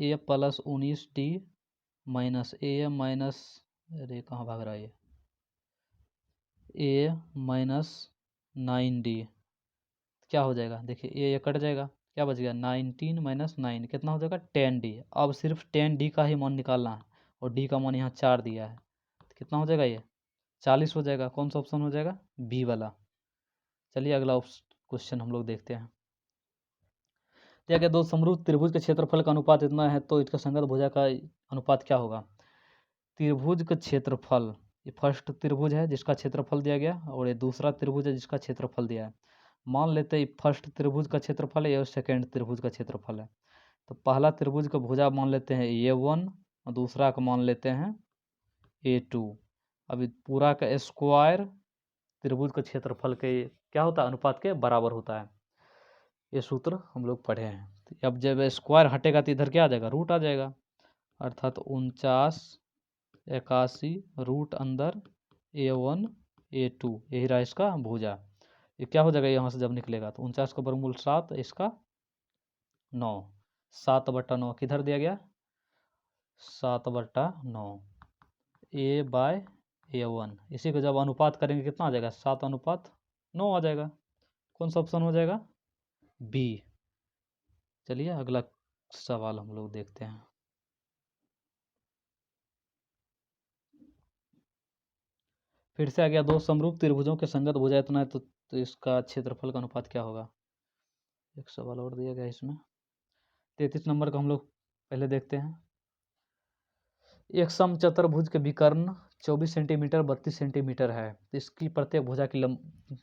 ए प्लस 19D माइनस ए माइनस, अरे कहाँ भाग रहा है ये, ए -9D क्या हो जाएगा, देखिए ये कट जाएगा, क्या बच गया 19 - 9 कितना हो जाएगा 10D। अब सिर्फ 10D का ही मान निकालना है और D का मान यहाँ 4 दिया है तो कितना हो जाएगा, ये 40 हो जाएगा। कौन सा ऑप्शन हो जाएगा, बी वाला। चलिए अगला क्वेश्चन हम लोग देखते हैं। दिया गया दो समरूप त्रिभुज के क्षेत्रफल का अनुपात इतना है तो इसका संगत भुजा का अनुपात क्या होगा। त्रिभुज का क्षेत्रफल, ये फर्स्ट त्रिभुज है जिसका क्षेत्रफल दिया गया और ये दूसरा त्रिभुज है जिसका क्षेत्रफल दिया है। मान लेते हैं फर्स्ट त्रिभुज का क्षेत्रफल है और सेकेंड त्रिभुज का क्षेत्रफल है। तो पहला त्रिभुज का भुजा मान लेते हैं A1 और दूसरा का मान लेते हैं A2। अभी पूरा का स्क्वायर त्रिभुज का क्षेत्रफल के क्या होता है, अनुपात के बराबर होता है। ये सूत्र हम लोग पढ़े हैं। तो अब जब स्क्वायर हटेगा तो इधर क्या आ जाएगा, रूट आ जाएगा, अर्थात 49 81 रूट अंदर A1 A2, यही रहा इसका भुजा। ये क्या हो जाएगा यहाँ से जब निकलेगा, तो 49 का वर्गमूल 7, इसका 9, 7/9 किधर दिया गया 7/9, A/A1। इसी को जब अनुपात करेंगे कितना आ जाएगा 7/9 आ जाएगा। कौन सा ऑप्शन हो जाएगा, बी। चलिए अगला सवाल हम लोग देखते हैं। फिर से आ गया दो समरूप त्रिभुजों के संगत भुजा इतना है तो इसका क्षेत्रफल का अनुपात क्या होगा। एक सवाल और दिया गया इसमें, 33 नंबर का हम लोग पहले देखते हैं। एक समचतुर्भुज के विकर्ण 24 सेंटीमीटर 32 सेंटीमीटर है, तो इसकी प्रत्येक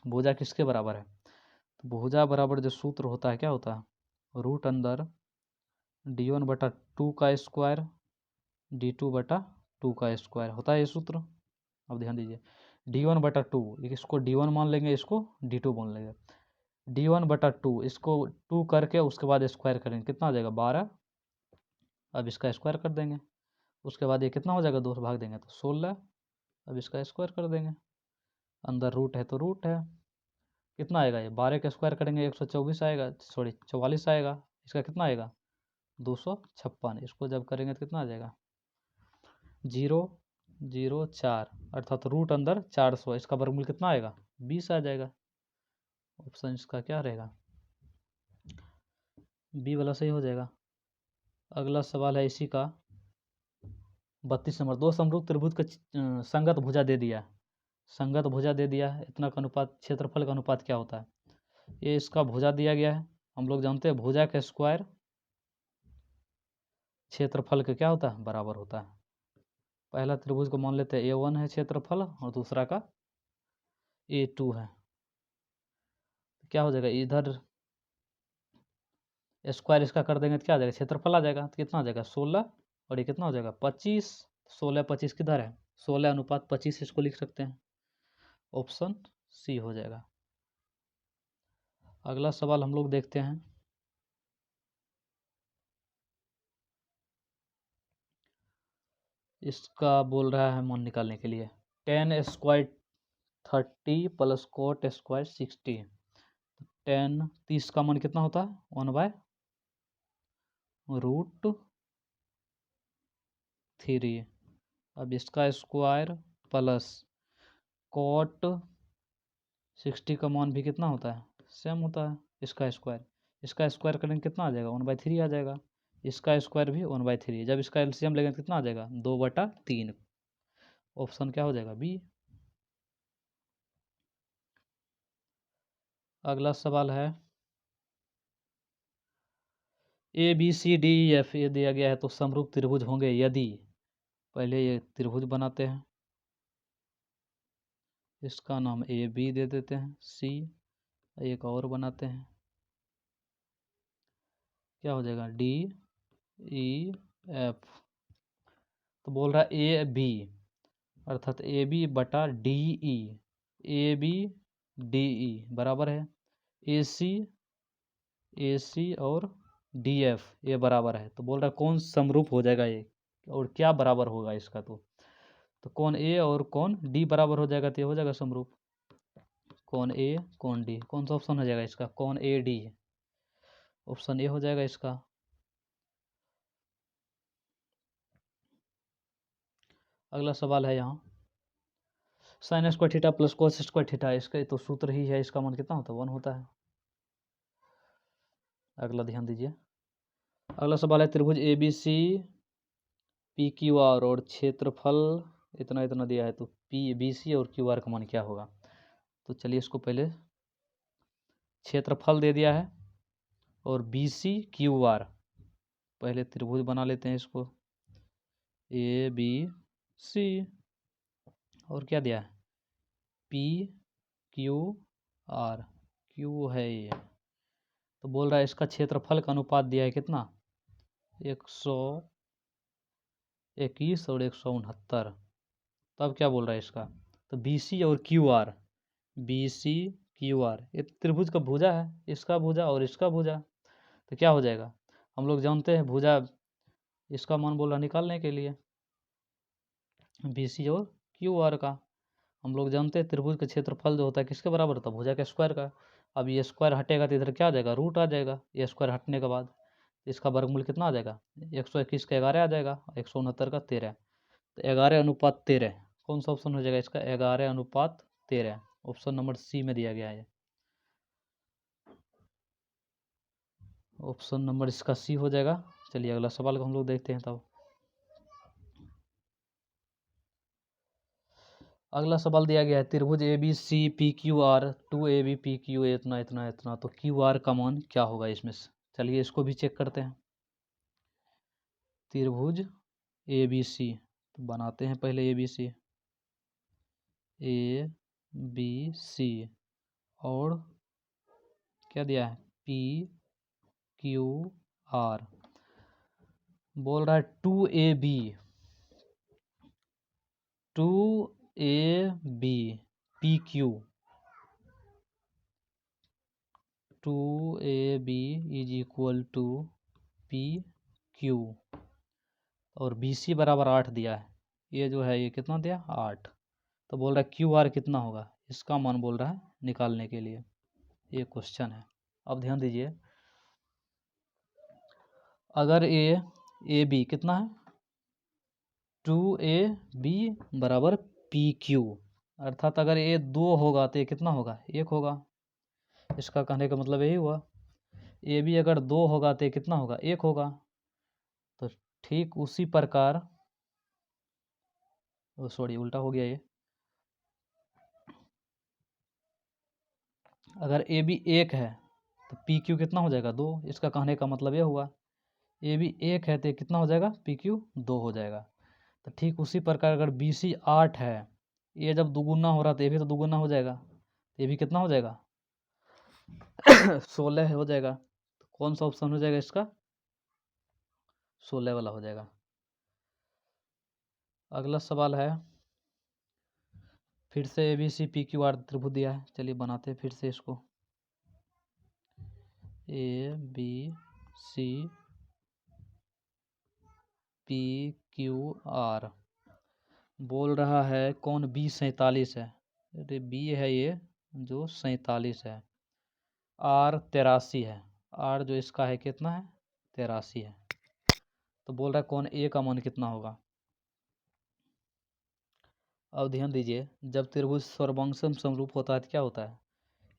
भुजा किसके बराबर है? तो भुजा बराबर जो सूत्र होता है क्या होता है? रूट अंदर d1/2 का स्क्वायर d2/2 का स्क्वायर होता है ये सूत्र। अब ध्यान दीजिए, d1/2 इसको d1 मान लेंगे, इसको d2 मान लेंगे। d1/2 इसको 2 करके उसके बाद स्क्वायर करेंगे, कितना आ जाएगा? 12। अब इसका स्क्वायर कर देंगे, उसके बाद ये कितना हो जाएगा? 2 से भाग देंगे तो 16। अब इसका स्क्वायर कर देंगे, अंदर रूट है तो रूट है, कितना आएगा? ये 12 का स्क्वायर करेंगे 124 आएगा, सॉरी 44 आएगा। इसका कितना आएगा? 256। इसको जब करेंगे तो कितना आ जाएगा? 004, अर्थात रूट अंदर 400। इसका वर्गमूल कितना आएगा? 20 आ जाएगा। ऑप्शन इसका क्या रहेगा? बी वाला सही हो जाएगा। अगला सवाल है इसी का 32 नंबर। दो समरूप त्रिभुज का संगत भुजा दे दिया, संगत भुजा दे दिया है, इतना का अनुपात क्षेत्रफल का अनुपात क्या होता है? ये इसका भुजा दिया गया है, हम लोग जानते हैं भुजा का स्क्वायर क्षेत्रफल का क्या होता है? बराबर होता है। पहला त्रिभुज को मान लेते हैं A1 है क्षेत्रफल और दूसरा का A2 है। क्या हो जाएगा? इधर स्क्वायर इसका कर देंगे तो क्या आ जाएगा? क्षेत्रफल आ जाएगा। तो कितना आ जाएगा? 16, और ये कितना हो जाएगा? 25। 16 25 किधर है? 16:25 इसको लिख सकते हैं। ऑप्शन सी हो जाएगा। अगला सवाल हम लोग देखते हैं। इसका बोल रहा है मान निकालने के लिए tan square 30 plus coat square 60। tan 30 का मान कितना होता है? 1/√3। अब इसका स्क्वायर प्लस कोट 60 का मान भी कितना होता है? सेम होता है। इसका स्क्वायर करेंगे कितना आ जाएगा? 1/3 आ जाएगा। इसका स्क्वायर भी 1/3। जब इसका एलसीएम लेंगे तो कितना आ जाएगा? 2/3। ऑप्शन क्या हो जाएगा? बी। अगला सवाल है ABCDEF ये दिया गया है, तो समरूप त्रिभुज होंगे यदि, पहले ये त्रिभुज बनाते हैं, इसका नाम AB दे देते हैं, C एक और बनाते हैं, क्या हो जाएगा? DEF। तो बोल रहा है AB अर्थात AB/DE, ABDE बराबर है AC और DF ये बराबर है। तो बोल रहा है कौन समरूप हो जाएगा ये, और क्या बराबर होगा इसका? तो कौन A और कौन D बराबर हो जाएगा, तो ये हो जाएगा समरूप। कौन A कौन D, कौन सा ऑप्शन हो जाएगा इसका? कौन AD, ऑप्शन ए हो जाएगा इसका। अगला सवाल है यहाँ sine square theta plus cos square theta, इसका तो सूत्र ही है, इसका मान कितना होता है? 1 होता है। अगला ध्यान दीजिए, अगला सवाल है त्रिभुज ABC PQR और क्षेत्रफल इतना इतना दिया है, तो BC और QR का मान क्या होगा? तो चलिए इसको पहले क्षेत्रफल दे दिया है और BC QR, पहले त्रिभुज बना लेते हैं इसको ABC, और क्या दिया है? PQR, Q है ये। तो बोल रहा है इसका क्षेत्रफल का अनुपात दिया है कितना? 121 और 169। तब क्या बोल रहा है इसका? तो BC और QR, BC QR ये त्रिभुज का भुजा है, इसका भुजा और इसका भुजा, तो क्या हो जाएगा? हम लोग जानते हैं भुजा, इसका मान बोल रहा निकालने के लिए BC और QR का। हम लोग जानते हैं त्रिभुज का क्षेत्रफल जो होता है किसके बराबर होता है? भुजा के स्क्वायर का। अब ये स्क्वायर हटेगा तो इधर क्या आ जाएगा? रूट आ जाएगा। ये स्क्वायर हटने के बाद इसका वर्गमूल कितना आ जाएगा? 121 का 11 आ जाएगा, 169 का 13। तो 11:13 कौन सा ऑप्शन हो जाएगा इसका? 11:13, ऑप्शन नंबर सी में दिया गया है। ऑप्शन नंबर इसका सी हो जाएगा। चलिए अगला सवाल को हम लोग देखते हैं। तब अगला सवाल दिया गया है त्रिभुज ABC PQR 2AB PQ इतना इतना इतना, तो QR का मान क्या होगा इसमें से? चलिए इसको भी चेक करते हैं। त्रिभुज ABC तो बनाते हैं पहले ABC, ABC और क्या दिया है PQR। बोल रहा है 2AB, 2AB PQ, 2AB is equal to PQ और BC बराबर 8 दिया है। ये जो है ये कितना दिया 8। तो बोल रहा है QR कितना होगा, इसका मान बोल रहा है निकालने के लिए। ये क्वेश्चन है। अब ध्यान दीजिए, अगर AB कितना है 2AB बराबर PQ, अर्थात अगर ये 2 होगा तो ये कितना होगा 1 होगा। इसका कहने का मतलब यही हुआ AB अगर 2 होगा तो ये कितना होगा 1 होगा। तो ठीक उसी प्रकार, सॉरी उल्टा हो गया ये, अगर AB 1 है तो PQ कितना हो जाएगा 2। इसका कहने का मतलब ये हुआ AB 1 है तो ये कितना हो जाएगा PQ 2 हो जाएगा। तो ठीक उसी प्रकार अगर BC 8 है, ये जब दुगुना हो रहा तो ये भी तो दुगुना हो जाएगा, तो ये भी कितना हो जाएगा 16 हो जाएगा। तो कौन सा ऑप्शन हो जाएगा इसका 16 वाला हो जाएगा। अगला सवाल है, फिर से ABC PQR त्रिभुज दिया है, चलिए बनाते हैं फिर से इसको। ABC PQR बोल रहा है कौन B47 है, अरे B है ये जो 47 है, R 83 है, R जो इसका है कितना है 83 है। तो बोल रहा है कौन A का मान कितना होगा। अब ध्यान दीजिए, जब त्रिभुज सर्वांगसम समरूप होता है तो क्या होता है,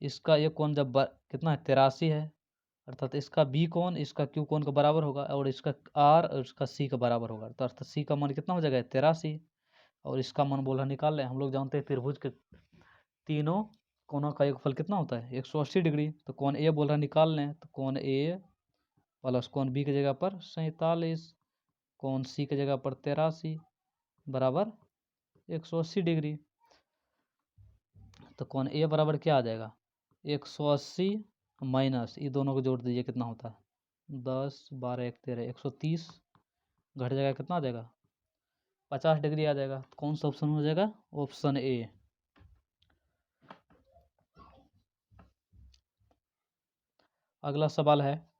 इसका ये कोण जब कितना है 83 है, अर्थात इसका B कोण इसका Q कोण का बराबर होगा और इसका R और इसका C का बराबर होगा। तो अर्थात C का मान कितना हो जाएगा 83 और इसका मान बोला निकाल लें। हम लोग जानते हैं त्रिभुज के तीनों कोणों का योगफल कितना होता है 180 डिग्री। तो कोण A बोल रहा है निकाल लें, तो कोण A प्लस कोण B की जगह पर 47, कोण C की जगह पर 83 बराबर 180 डिग्री। तो कोण A बराबर क्या आ जाएगा 180 माइनस ये दोनों को जोड़ दीजिए कितना होता है 10 12 1 13 130, घट जाएगा कितना आ जाएगा 50 डिग्री आ जाएगा। कौन सा ऑप्शन हो जाएगा ऑप्शन A। अगला सवाल है,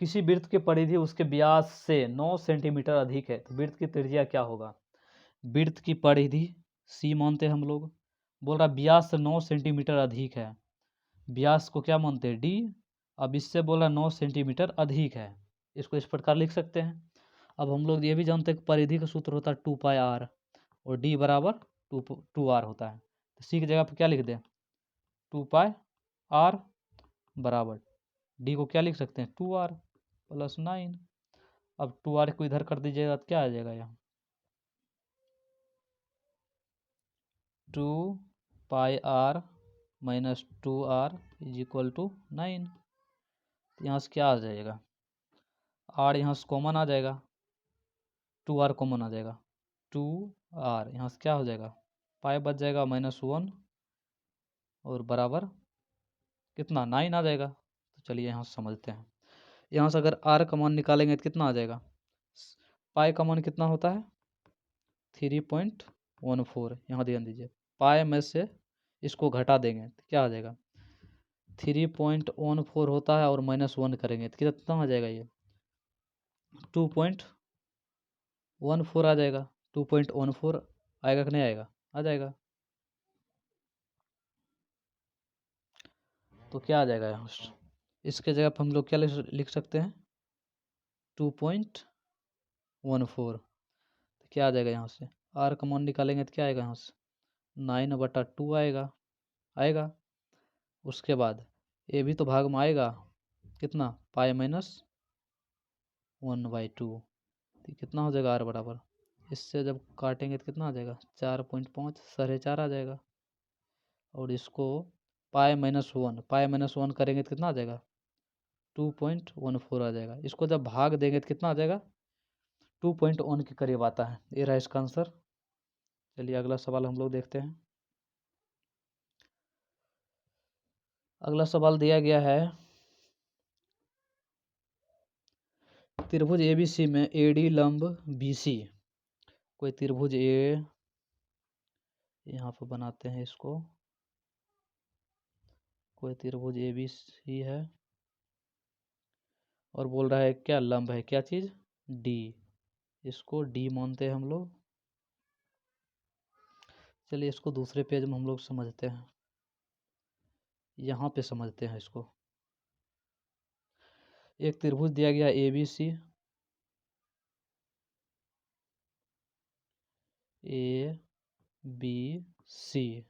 किसी वृत्त की परिधि उसके व्यास से 9 सेंटीमीटर अधिक है तो वृत्त की त्रिज्या क्या होगा। वृत्त की परिधि C मानते हैं हम लोग, बोल रहा व्यास से 9 सेंटीमीटर अधिक है, व्यास को क्या मानते हैं D। अब इससे बोला 9 सेंटीमीटर अधिक है, इसको इस प्रकार लिख सकते हैं। अब हम लोग ये भी जानते हैं कि परिधि का सूत्र होता है 2πr और D बराबर 2r होता है। तो C की जगह पर क्या लिख दें 2πr बराबर D को क्या लिख सकते हैं 2r प्लस 9। अब 2r को इधर कर दीजिएगा तो क्या आ जाएगा यहाँ 2πr minus 2r is equal to 9। यहाँ से क्या आ जाएगा r यहाँ से कॉमन आ जाएगा, 2r कॉमन आ जाएगा, 2r यहाँ से क्या हो जाएगा पाई बच जाएगा -1 और बराबर कितना 9 आ जाएगा। तो चलिए यहाँ से समझते हैं, यहाँ से अगर r का मान निकालेंगे तो कितना आ जाएगा, पाई का मान कितना होता है 3.14। यहाँ ध्यान दीजिए पाई में से इसको घटा देंगे तो क्या आ जाएगा 3.14 होता है और -1 करेंगे तो कितना आ जाएगा ये 2.14 आ जाएगा। 2.14 आएगा कि नहीं आएगा, आ जाएगा। तो क्या आ जाएगा यहाँ इसके जगह पर हम लोग क्या लिख सकते हैं 2.14। तो क्या आ जाएगा यहाँ से r का मान निकालेंगे तो क्या आएगा यहाँ से 9/2 आएगा। उसके बाद ये भी तो भाग में आएगा कितना पाई -1/2, तो कितना हो जाएगा r बराबर, इससे जब काटेंगे तो कितना आ जाएगा 4.5 4.5 आ जाएगा। और इसको पाई -1 करेंगे तो कितना आ जाएगा 2.14 आ जाएगा। इसको जब भाग देंगे तो कितना आ जाएगा 2.1 के करीब आता है। ये रहा इसका आंसर। चलिए अगला सवाल हम लोग देखते हैं। अगला सवाल दिया गया है, त्रिभुज ABC में AD लंब BC, कोई त्रिभुज ए, यहाँ पर बनाते हैं इसको, कोई त्रिभुज ABC है और बोल रहा है क्या लंब है, क्या चीज़, D, इसको D मानते हैं हम लोग। चलिए इसको दूसरे पेज में हम लोग समझते हैं, यहाँ पे समझते हैं इसको। एक त्रिभुज दिया गया ABC, ABC,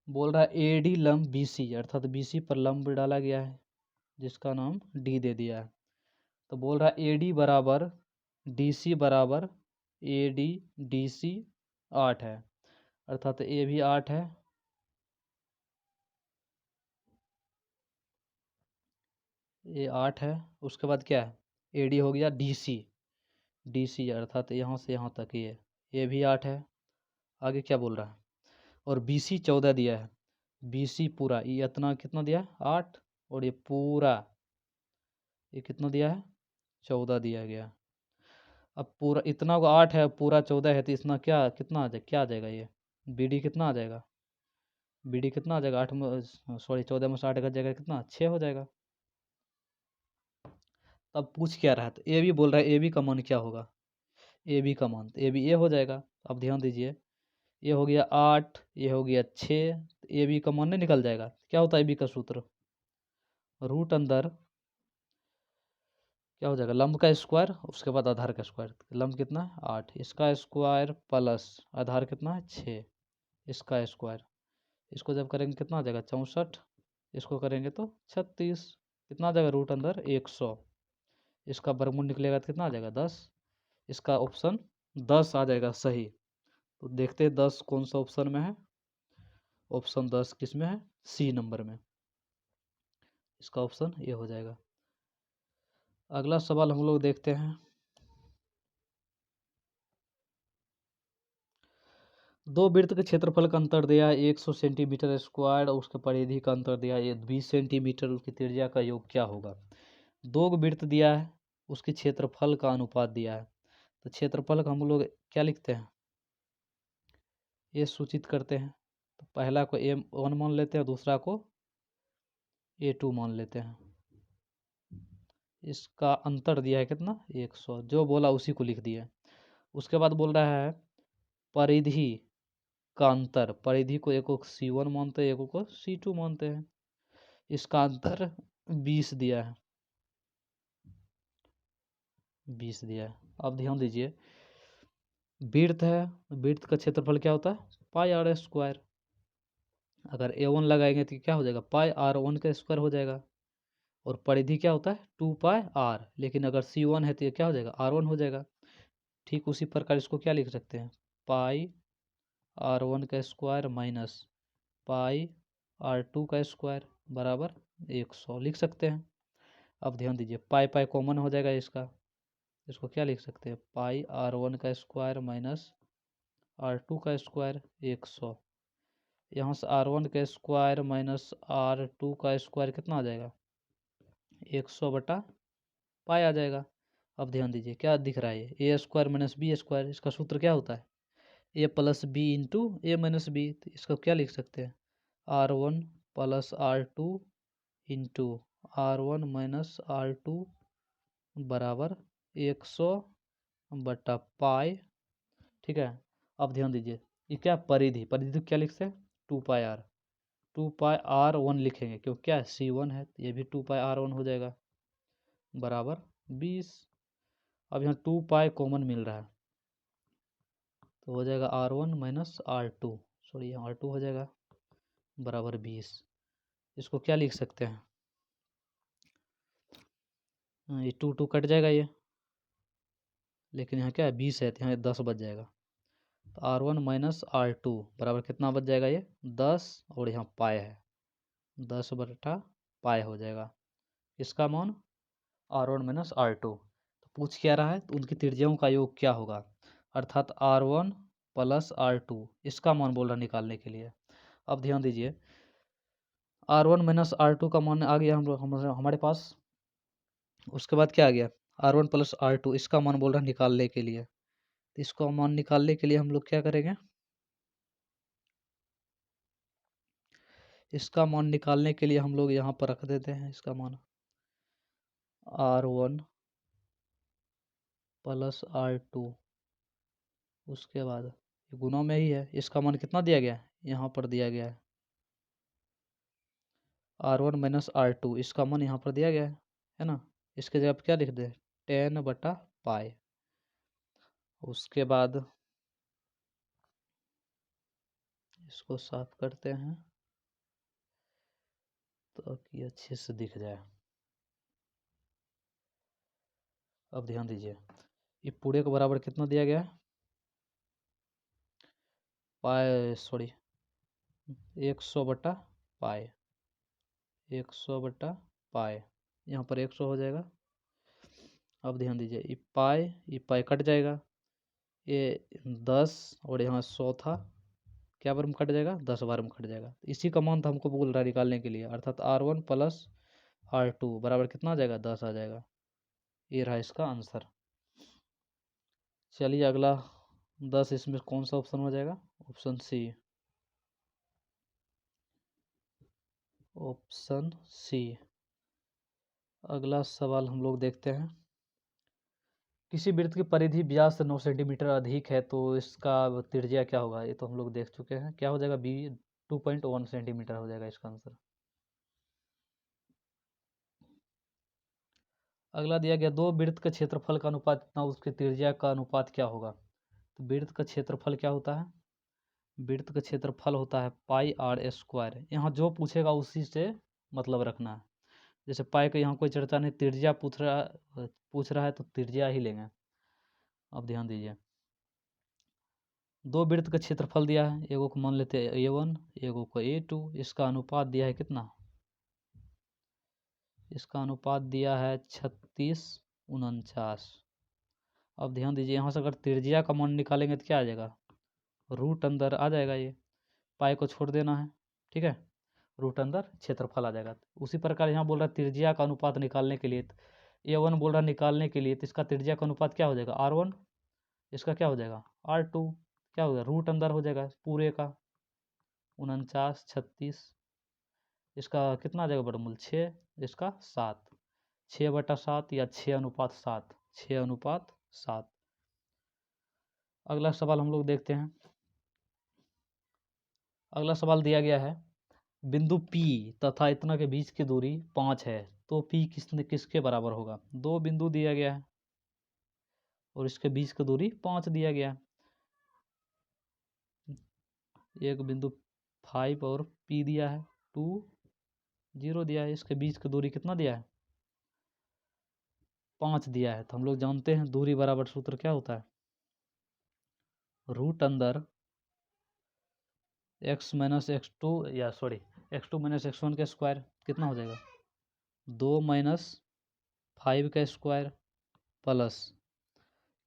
बोल रहा है AD लंब BC, अर्थात BC पर लंब डाला गया है जिसका नाम D दे दिया है। तो बोल रहा है AD बराबर DC बराबर AD DC 8 है, अर्थात A भी 8 है, ये 8 है। उसके बाद क्या है, AD हो गया DC अर्थात यहाँ से यहाँ तक ये भी 8 है। आगे क्या बोल रहा है, और BC 14 दिया है, BC पूरा, ये इतना कितना दिया है 8, और ये पूरा ये कितना दिया है 14 दिया गया। अब पूरा इतना को 8 है, पूरा 14 है, तो इसमें क्या कितना आ जाए, क्या आ जाएगा, ये BD कितना आ जाएगा, BD कितना आ जाएगा 8 में, सॉरी 14 में 60 का जाएगा कितना 6 हो जाएगा। तब पूछ क्या रहा है, तो ए भी बोल रहा है AB का मान क्या होगा, AB का मान, तो AB ए हो जाएगा। अब ध्यान दीजिए, ये हो गया 8, ये हो गया 6, तो AB का मान नहीं निकल जाएगा। क्या होता है AB का सूत्र, रूट अंदर क्या हो जाएगा, लंब का स्क्वायर, उसके बाद आधार का स्क्वायर। लंब कितना है 8, इसका स्क्वायर प्लस आधार कितना है 6, इसका स्क्वायर, इसको जब करेंगे कितना आ जाएगा 64, इसको करेंगे तो 36, कितना आ जाएगा रूट अंदर 100, इसका वर्गमूल निकलेगा तो कितना आ जाएगा 10, इसका ऑप्शन 10 आ जाएगा सही। तो देखते हैं 10 कौन सा ऑप्शन में है, ऑप्शन 10 किस में है, C नंबर में, इसका ऑप्शन ये हो जाएगा। अगला सवाल हम लोग देखते हैं, दो वृत्त के क्षेत्रफल का अंतर दिया है 100 सेंटीमीटर स्क्वायर, और उसके परिधि का अंतर दिया है ये 20 सेंटीमीटर, उसकी त्रिज्या का योग क्या होगा। दो वृत्त दिया है, उसके क्षेत्रफल का अनुपात दिया है, तो क्षेत्रफल का हम लोग क्या लिखते हैं, ये सूचित करते हैं। तो पहला को A1 मान लेते हैं, दूसरा को A2 मान लेते हैं। इसका अंतर दिया है कितना 100, जो बोला उसी को लिख दिया। उसके बाद बोल रहा है परिधि का अंतर, परिधि को एक को C1 मानते हैं, एक को C2 मानते हैं, इसका अंतर 20 दिया है, 20 दिया है। अब ध्यान दीजिए, वृत्त है, वृत्त का क्षेत्रफल क्या होता है पाई आर स्क्वायर, अगर A1 लगाएंगे तो क्या हो जाएगा पाई R1 का स्क्वायर हो जाएगा, और परिधि क्या होता है 2 पाई R, लेकिन अगर C1 है तो ये क्या हो जाएगा R1 हो जाएगा। ठीक उसी प्रकार इसको क्या लिख सकते हैं, पाई R1 का स्क्वायर माइनस पाई R2 का स्क्वायर बराबर 100 लिख सकते हैं। अब ध्यान दीजिए, पाई पाई कॉमन हो जाएगा इसका, इसको क्या लिख सकते हैं पाई R1 का स्क्वायर माइनस R2 का स्क्वायर 100, यहाँ से R1 का स्क्वायर माइनस R2 का स्क्वायर कितना आ जाएगा 100 बटा पाई आ जाएगा। अब ध्यान दीजिए क्या दिख रहा है, ए स्क्वायर माइनस बी स्क्वायर, इसका सूत्र क्या होता है A plus B into A minus B, तो इसको क्या लिख सकते हैं R1 plus R2 into R1 minus R2 बराबर 100 बटा पाई। ठीक है, अब ध्यान दीजिए, ये क्या परिधि, परिधि क्या लिखते हैं 2 पाई R1 लिखेंगे, क्योंकि क्या C1 है, तो ये भी 2 पाई R1 हो जाएगा बराबर 20। अब यहाँ 2 पाई कॉमन मिल रहा है, तो हो जाएगा R1 माइनस R2, सॉरी यहाँ R2 हो जाएगा बराबर 20। इसको क्या लिख सकते हैं, ये 2 कट जाएगा ये, लेकिन यहाँ क्या है 20 है, तो यहाँ 10 बच जाएगा, तो R1 माइनस R2 बराबर कितना बच जाएगा ये 10, और यहाँ पाई है 10 बटा पाई हो जाएगा, इसका मान R1 माइनस R2। तो पूछ क्या रहा है, तो उनकी त्रिज्याओं का योग क्या होगा, अर्थात R1 प्लस R2, इसका मान बोल रहा निकालने के लिए। अब ध्यान दीजिए, R1 माइनस R2 का मान आ गया हमारे पास। उसके बाद क्या आ गया, R1 प्लस R2, इसका मान बोल रहा निकालने के लिए। तो इसको मान निकालने के लिए हम लोग क्या करेंगे, इसका मान निकालने के लिए हम लोग यहाँ पर रख देते हैं इसका मान R1 प्लस R2। उसके बाद ये गुना में ही है, इसका मान कितना दिया गया है, यहाँ पर दिया गया है R1 माइनस R2, इसका मान यहाँ पर दिया गया है ना। इसके जगह क्या लिख दे, 10/π। उसके बाद इसको साफ करते हैं ताकि अच्छे से दिख जाए। अब ध्यान दीजिए, ये पूरे के बराबर कितना दिया गया है, 100/π, 100/π, यहाँ पर 100 हो जाएगा। अब ध्यान दीजिए, ये पाई कट जाएगा, ये 10 और यहाँ 100 था, क्या बार में कट जाएगा, 10 बार में कट जाएगा। इसी का मान था हमको बोल रहा है निकालने के लिए, अर्थात R1 प्लस R2 बराबर कितना आ जाएगा, 10 आ जाएगा। ये रहा इसका आंसर। चलिए अगला 10, इसमें कौन सा ऑप्शन हो जाएगा, ऑप्शन सी, ऑप्शन सी। अगला सवाल हम लोग देखते हैं, किसी वृत्त की परिधि व्यास से 9 सेंटीमीटर अधिक है तो इसका त्रिज्या क्या होगा। ये तो हम लोग देख चुके हैं, क्या हो जाएगा, 2.1 सेंटीमीटर हो जाएगा इसका आंसर। अगला दिया गया, दो वृत्त के क्षेत्रफल का अनुपात कितना, उसकी त्रिज्या का अनुपात क्या होगा। तो वृत्त का क्षेत्रफल क्या होता है, वृत्त का क्षेत्रफल होता है πr²। यहाँ जो पूछेगा उसी से मतलब रखना है। जैसे पाई का यहाँ कोई चर्चा नहीं, त्रिज्या पूछ रहा है तो त्रिज्या ही लेंगे। अब ध्यान दीजिए, दो वृत्त का क्षेत्रफल दिया है, एगो को मान लेते हैं A1, एगो को A2, इसका अनुपात दिया है कितना, इसका अनुपात दिया है 36:49। अब ध्यान दीजिए, यहाँ से अगर त्रिज्या का मान निकालेंगे तो क्या आ जाएगा, रूट अंदर आ जाएगा, ये पाई को छोड़ देना है, ठीक है, रूट अंदर क्षेत्रफल आ जाएगा। उसी प्रकार यहाँ बोल रहा है त्रिज्या का अनुपात निकालने के लिए, A1 बोल रहा है निकालने के लिए, तो इसका त्रिज्या का अनुपात क्या हो जाएगा, R1, इसका क्या हो जाएगा R2, क्या होगा, रूट अंदर हो जाएगा पूरे का 49, 36, इसका कितना आ जाएगा वर्गमूल 6, इसका 7, 6/7 या 6:7, 6:7। अगला सवाल हम लोग देखते हैं। अगला सवाल दिया गया है, बिंदु P तथा इतना के बीच की दूरी 5 है तो P किसके बराबर होगा। दो बिंदु दिया गया है और इसके बीच की दूरी 5 दिया गया है। एक बिंदु 5 और P दिया है, 2, 0 दिया है, इसके बीच की दूरी कितना दिया है, 5 दिया है। तो हम लोग जानते हैं दूरी बराबर सूत्र क्या होता है, रूट अंदर x माइनस x2 या सॉरी x2 माइनस x1 का स्क्वायर, कितना हो जाएगा 2 माइनस 5 का स्क्वायर प्लस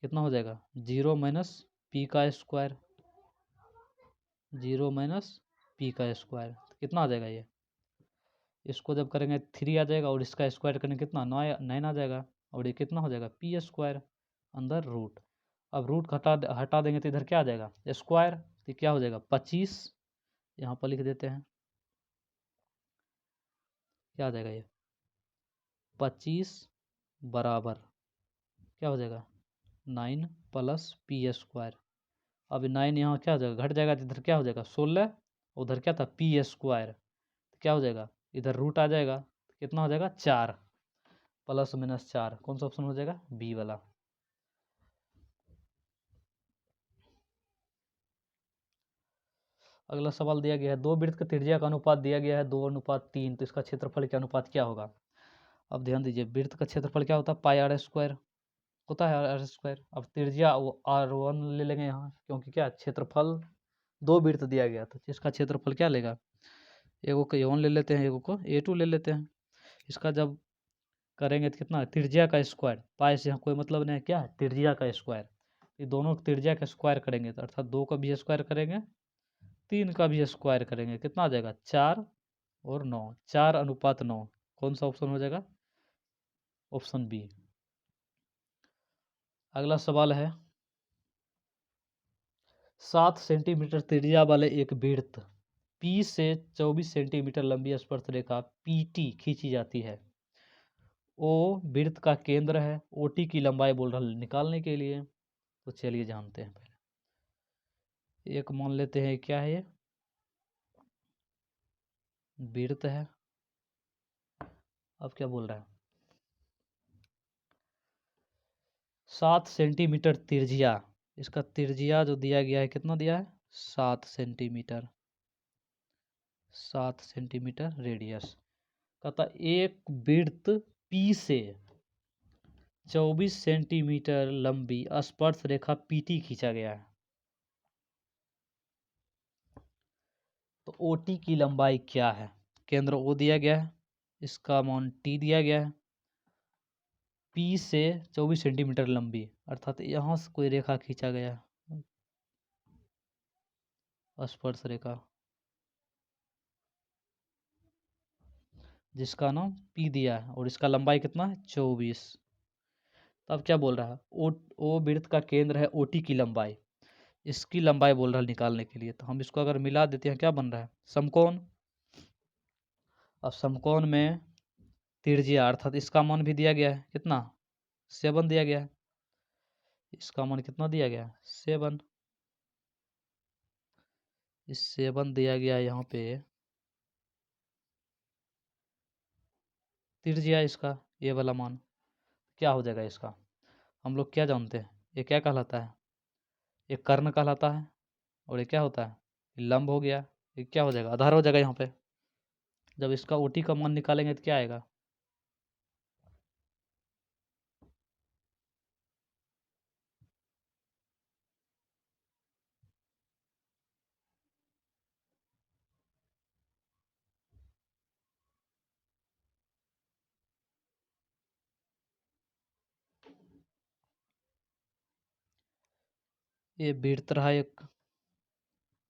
कितना हो जाएगा 0 माइनस p का स्क्वायर, 0 माइनस p का स्क्वायर, कितना आ जाएगा ये, इसको जब करेंगे 3 आ जाएगा और इसका स्क्वायर करेंगे कितना 9 आ जाएगा, और ये कितना हो जाएगा p² अंदर रूट। अब रूट हटा देंगे तो इधर क्या आ जाएगा स्क्वायर, तो क्या हो जाएगा 25, यहाँ पर लिख देते हैं, क्या आ जाएगा ये 25 बराबर क्या हो जाएगा 9 प्लस p²। अब 9 यहाँ क्या हो जाएगा घट जाएगा, तो इधर क्या हो जाएगा 16, उधर क्या था p², तो क्या हो जाएगा इधर रूट आ जाएगा, कितना हो जाएगा 4, प्लस माइनस 4, कौन सा ऑप्शन हो जाएगा बी वाला। अगला सवाल दिया गया है, दो वृत्त का त्रिज्या का अनुपात दिया गया है 2:3, तो इसका क्षेत्रफल के अनुपात क्या होगा। अब ध्यान दीजिए, वृत्त का क्षेत्रफल क्या होता है πr² होता है, r²। अब त्रिज्या R1 ले लेंगे यहाँ, क्योंकि क्या क्षेत्रफल दो वृत्त दिया गया तो इसका क्षेत्रफल क्या लेगा, एगो को A1 ले लेते हैं, एगो को A2 ले लेते हैं। इसका जब करेंगे तो कितना, त्रिज्या का स्क्वायर, पाई से कोई मतलब नहीं है, क्या है, त्रिज्या का स्क्वायर। ये दोनों त्रिज्या का स्क्वायर करेंगे तो अर्थात 2 का भी स्क्वायर करेंगे, 3 का भी स्क्वायर करेंगे, कितना आ जाएगा 4 और 9, 4:9। कौन सा ऑप्शन हो जाएगा, ऑप्शन बी। अगला सवाल है, 7 सेंटीमीटर त्रिज्या वाले एक वृत्त P से 24 सेंटीमीटर लंबी स्पर्शरेखा PT खींची जाती है। O वृत्त का केंद्र है, OT की लंबाई बोल रहा निकालने के लिए। तो चलिए जानते हैं, पहले एक मान लेते हैं, क्या है ये, वृत्त है। अब क्या बोल रहा है, 7 सेंटीमीटर त्रिज्या, इसका त्रिज्या जो दिया गया है कितना दिया है, 7 सेंटीमीटर, 7 सेंटीमीटर रेडियस। कहता एक वृत्त P से 24 सेंटीमीटर लंबी स्पर्श रेखा PT खींचा गया है। तो OT की लंबाई क्या है, केंद्र O दिया गया है, इसका मान T दिया गया है, P से 24 सेंटीमीटर लंबी, अर्थात यहाँ से कोई रेखा खींचा गया है, स्पर्श रेखा, जिसका नाम P दिया है और इसका लंबाई कितना है 24। तब क्या बोल रहा है, ओ वृत्त का केंद्र है, OT की लंबाई, इसकी लंबाई बोल रहा है निकालने के लिए। तो हम इसको अगर मिला देते हैं, क्या बन रहा है, समकोण। अब समकोण में त्रिज्या, अर्थात इसका मान भी दिया गया है, कितना 7 दिया गया है, इसका मान कितना दिया गया है 7, इस 7 दिया गया है यहाँ पे, त्रिज्या इसका ये वाला मान क्या हो जाएगा इसका, हम लोग क्या जानते हैं, ये क्या कहलाता है, ये कर्ण कहलाता है, और ये क्या होता है, लंब हो गया, ये क्या हो जाएगा, आधार हो जाएगा यहाँ पे। जब इसका OT का मान निकालेंगे तो क्या आएगा, ये वृत्त रहा एक,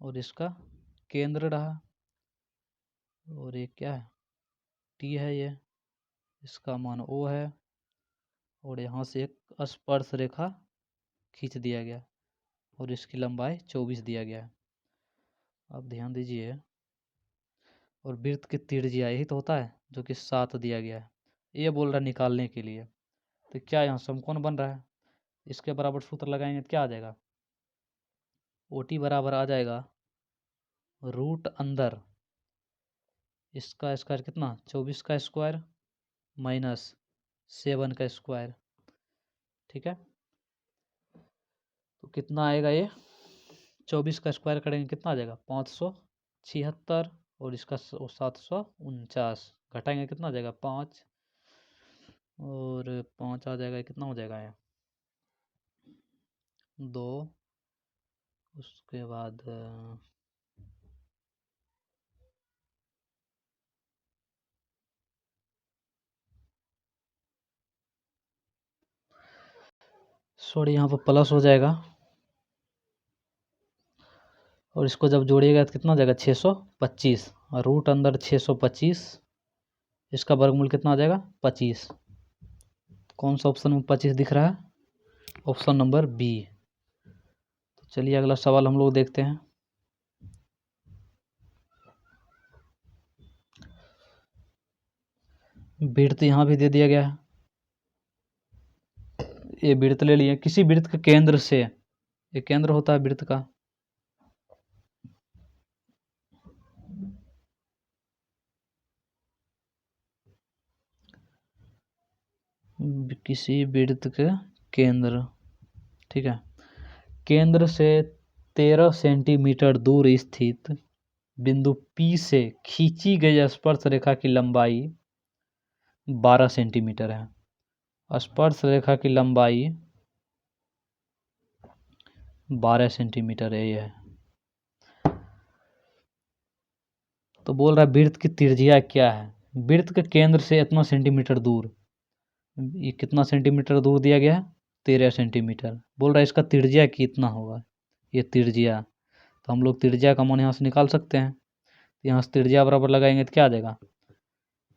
और इसका केंद्र रहा, और ये क्या है, T है ये, इसका मान O है, और यहाँ से एक स्पर्श रेखा खींच दिया गया, और इसकी लंबाई 24 दिया गया है। अब ध्यान दीजिए, और वृत्त की त्रिज्या यही तो होता है जो कि 7 दिया गया है, ये बोल रहा है निकालने के लिए। तो क्या यहाँ समकोण बन रहा है, इसके बराबर सूत्र लगाएंगे तो क्या आ जाएगा, OT बराबर आ जाएगा रूट अंदर इसका स्क्वायर, कितना 24 का स्क्वायर माइनस 7 का स्क्वायर, ठीक है। तो कितना आएगा ये, 24 का स्क्वायर करेंगे कितना आ जाएगा 576, और इसका 749, घटाएंगे कितना आ जाएगा 5, और 5 आ जाएगा, कितना हो जाएगा ये 2, उसके बाद सॉरी यहाँ पर प्लस हो जाएगा, और इसको जब जोड़िएगा तो कितना हो जाएगा 625, और रूट अंदर 625, इसका वर्गमूल कितना आ जाएगा 25। कौन सा ऑप्शन में 25 दिख रहा है, ऑप्शन नंबर बी। तो चलिए अगला सवाल हम लोग देखते हैं। वृत्त यहाँ भी दे दिया गया है, ये वृत्त ले लिए, किसी वृत्त के केंद्र से, ये केंद्र होता है वृत्त का, किसी वृत्त के केंद्र, ठीक है, केंद्र से 13 सेंटीमीटर दूर स्थित बिंदु P से खींची गई स्पर्श रेखा की लंबाई 12 सेंटीमीटर है। स्पर्श रेखा की लंबाई 12 सेंटीमीटर है, ये है। तो बोल रहा है वृत्त की त्रिज्या क्या है, वृत्त के केंद्र से इतना सेंटीमीटर दूर, ये कितना सेंटीमीटर दूर दिया गया है? 13 सेंटीमीटर। बोल रहा है इसका त्रिज्या कितना होगा, ये त्रिज्या। तो हम लोग त्रिज्या का मान यहाँ से निकाल सकते हैं। यहाँ से त्रिज्या बराबर लगाएंगे तो क्या आ जाएगा?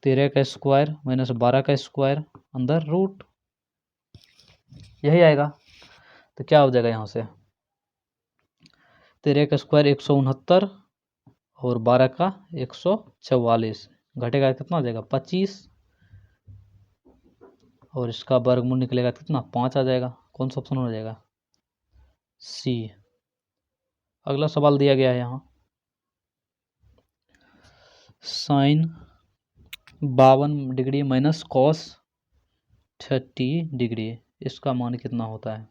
13 का स्क्वायर माइनस 12 का स्क्वायर अंदर रूट, यही आएगा। तो क्या हो जाएगा यहाँ से? 13 का स्क्वायर 169 और 12 का 144, घटेगा कितना हो जाएगा? 25, और इसका वर्गमूल निकलेगा कितना? 5 आ जाएगा। कौन सा ऑप्शन हो जाएगा? सी। अगला सवाल दिया गया है यहाँ, sine 52 degree minus cos 30 degree, इसका मान कितना होता है?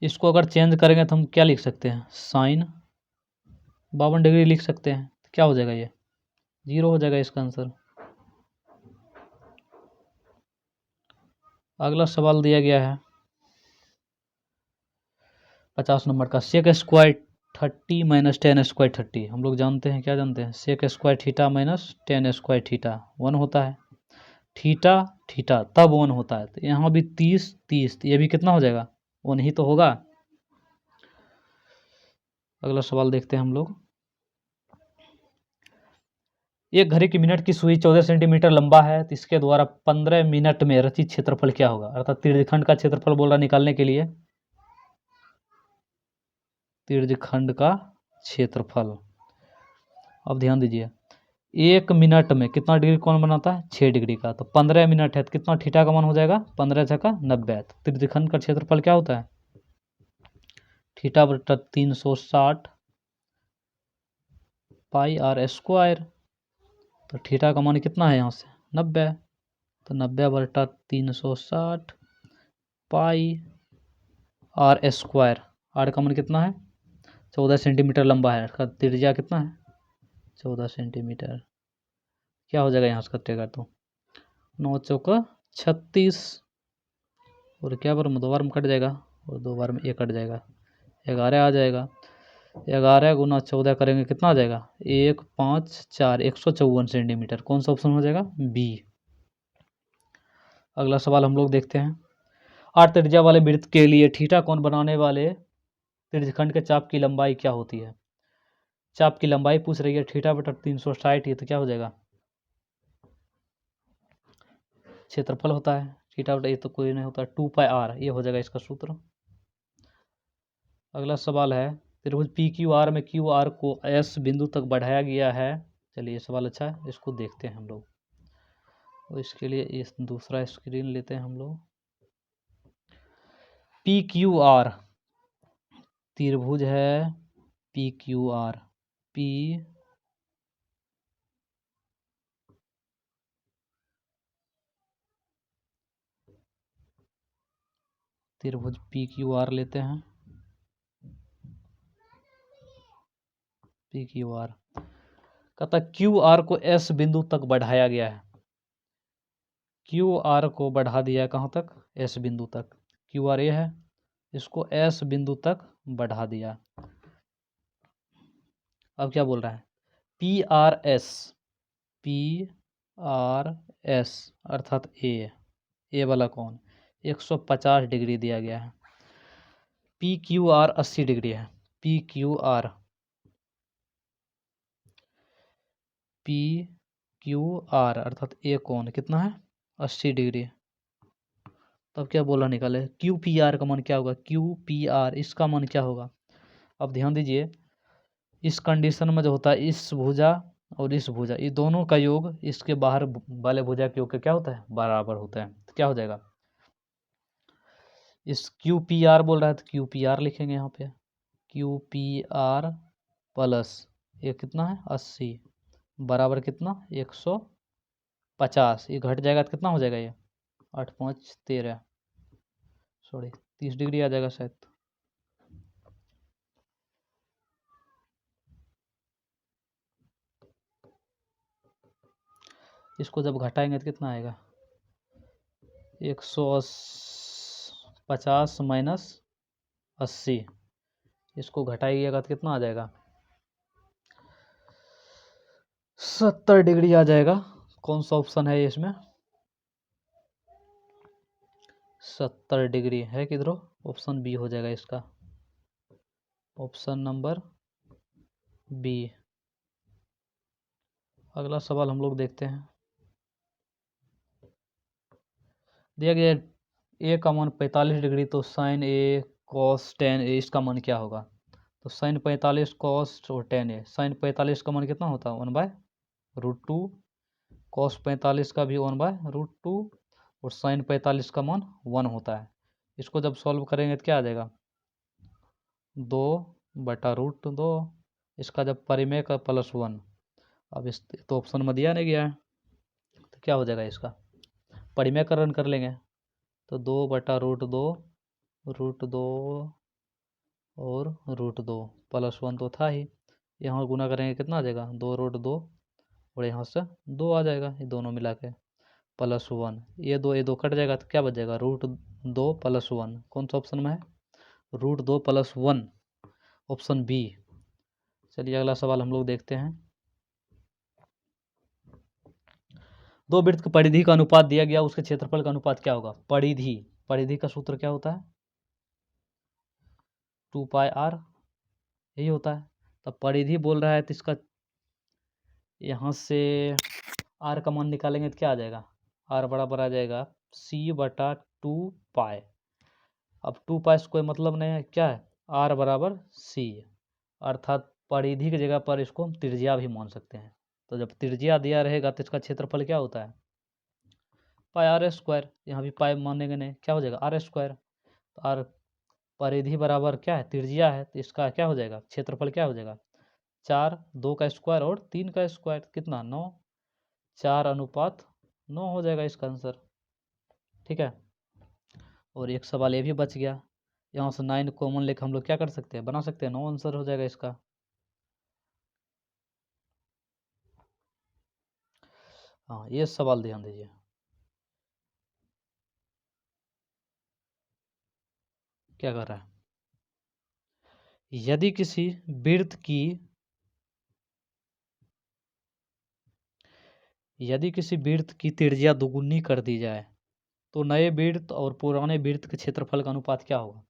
इसको अगर चेंज करेंगे तो हम क्या लिख सकते हैं? साइन 52 डिग्री लिख सकते हैं। तो क्या हो जाएगा? ये 0 हो जाएगा इसका आंसर। अगला सवाल दिया गया है 50 नंबर का, sec square 30 minus tan square 30। हम लोग जानते हैं, क्या जानते हैं? Sec square theta minus tan square theta 1 होता है। थीटा थीटा तब 1 होता है। तो यहाँ भी 30 30, तो ये भी कितना हो जाएगा? 1 ही तो होगा। अगला सवाल देखते हैं हम लोग, एक घड़ी की मिनट की सुई 14 सेंटीमीटर लंबा है, तो इसके द्वारा 15 मिनट में रचित क्षेत्रफल क्या होगा? अर्थात त्रिज्यखंड का क्षेत्रफल बोल रहा निकालने के लिए, त्रिज्यखंड का क्षेत्रफल। अब ध्यान दीजिए, 1 मिनट में कितना डिग्री कोण बनाता है? 6 डिग्री का। तो 15 मिनट है तो कितना थीटा का मान हो जाएगा? 15 छका 90। तो त्रिज्यखंड का क्षेत्रफल क्या होता है? थीटा बटा 360 पाई आर स्क्वायर। तो थीटा का मान कितना है यहाँ से? 90। तो 90 बटा 360 पाई आर स्क्वायर। आर का मान कितना है? 14 सेंटीमीटर लंबा है। इसका त्रिज्या कितना है? 14 सेंटीमीटर। क्या हो जाएगा यहाँ से कटेगा तो? 9 चौका 36, और क्या बार में? 2 बार में कट जाएगा, और 2 बार में 1 कट जाएगा, 11 आ जाएगा। 11 गुना 14 करेंगे कितना आ जाएगा? 1 5 4 154 सेंटीमीटर। कौन सा ऑप्शन हो जाएगा? बी। अगला सवाल हम लोग देखते हैं, 8 त्रिज्या वाले वृत्त के लिए थीटा कोण बनाने वाले त्रिज्यखंड के चाप की लंबाई क्या होती है? चाप की लंबाई पूछ रही है, थीटा बटा 360, ये तो क्या हो जाएगा? क्षेत्रफल होता है। थीटा बटा ये तो कोई नहीं होता, 2 पाई आर, ये हो जाएगा इसका सूत्र। अगला सवाल है, त्रिभुज पी क्यू आर में क्यू आर को एस बिंदु तक बढ़ाया गया है। चलिए ये सवाल अच्छा है, इसको देखते हैं हम लोग। तो इसके लिए इस दूसरा स्क्रीन लेते हैं हम लोग। पी क्यू आर त्रिभुज है, पी क्यू आर, पी त्रिभुज पी क्यू आर लेते हैं। पी क्यू आर कहता क्यू आर को एस बिंदु तक बढ़ाया गया है। क्यू आर को बढ़ा दिया है कहाँ तक? एस बिंदु तक। क्यू आर ये है, इसको एस बिंदु तक बढ़ा दिया। अब क्या बोल रहा है? P R S, P R S अर्थात ए वाला कौन? 150 डिग्री दिया गया है। पी क्यू आर 80 डिग्री है। P Q R, P Q R अर्थात ए कौन कितना है? 80 डिग्री। तब क्या बोला निकाले? क्यू पी आर का मान क्या होगा? क्यू पी आर इसका मान क्या होगा? अब ध्यान दीजिए, इस कंडीशन में जो होता है इस भुजा और इस भुजा, ये दोनों का योग इसके बाहर वाले भुजा के योग का क्या होता है? बराबर होता है। तो क्या हो जाएगा? इस क्यू पी आर बोल रहा है तो क्यू पी आर लिखेंगे यहाँ पे। क्यू पी आर प्लस ये कितना है? 80 बराबर कितना? 150। ये घट जाएगा तो कितना हो जाएगा? ये 8 5 13, सॉरी 30 डिग्री आ जाएगा शायद। इसको जब घटाएंगे तो कितना आएगा? 150 माइनस 80, इसको घटाइएगा तो कितना आ जाएगा? 70 डिग्री आ जाएगा। कौन सा ऑप्शन है इसमें? 70 डिग्री है किधरो? ऑप्शन बी हो जाएगा इसका, ऑप्शन नंबर बी। अगला सवाल हम लोग देखते हैं। दिया गया ए का मान 45 डिग्री, तो साइन ए कॉस टेन ए इसका मान क्या होगा? तो साइन 45 कॉस और टेन ए, साइन 45 का मान कितना होता है? 1/√2। कॉस 45 का भी 1/√2 और साइन 45 का मान 1 होता है। इसको जब सॉल्व करेंगे तो क्या आ जाएगा? 2/√2। इसका जब परिमेय का +1। अब इस तो ऑप्शन में दिया नहीं गया है, तो क्या हो जाएगा इसका? परिमेयकरण कर लेंगे तो 2/√2 √2 और √2 +1 तो था ही। यहाँ गुना करेंगे कितना आ जाएगा? 2√2 और यहाँ से 2 आ जाएगा, ये दोनों मिला के +1। ये दो कट जाएगा तो क्या बच जाएगा? √2 +1। कौन सा ऑप्शन में है? √2 +1, ऑप्शन बी। चलिए अगला सवाल हम लोग देखते हैं। दो वृत्त की परिधि का अनुपात दिया गया, उसके क्षेत्रफल का अनुपात क्या होगा? परिधि का सूत्र क्या होता है? 2πr, यही होता है। तब परिधि बोल रहा है तो इसका यहाँ से r का मान निकालेंगे तो क्या आ जाएगा? r बराबर आ जाएगा c/2π। अब 2π से कोई मतलब नहीं है, क्या है? r बराबर c, अर्थात परिधि की जगह पर इसको हम त्रिज्या भी मान सकते हैं। तो जब त्रिज्या दिया रहेगा तो इसका क्षेत्रफल क्या होता है? πr²। यहाँ भी पाई मानेंगे नहीं, क्या हो जाएगा? r²। तो r परिधि बराबर क्या है? त्रिज्या है, तो इसका क्या हो जाएगा? क्षेत्रफल क्या हो जाएगा? 4, 2 का स्क्वायर और 3 का स्क्वायर, कितना? 9। 4:9 हो जाएगा इसका आंसर। ठीक है, और एक सवाल ये भी बच गया। यहाँ से 9 कॉमन लेकर हम लोग क्या कर सकते हैं? बना सकते हैं, 9 आंसर हो जाएगा इसका। हाँ, ये सवाल ध्यान दीजिए। क्या कर रहा है? यदि किसी वृत्त की त्रिज्या दुगुनी कर दी जाए तो नए वृत्त और पुराने वृत्त के क्षेत्रफल का अनुपात क्या होगा?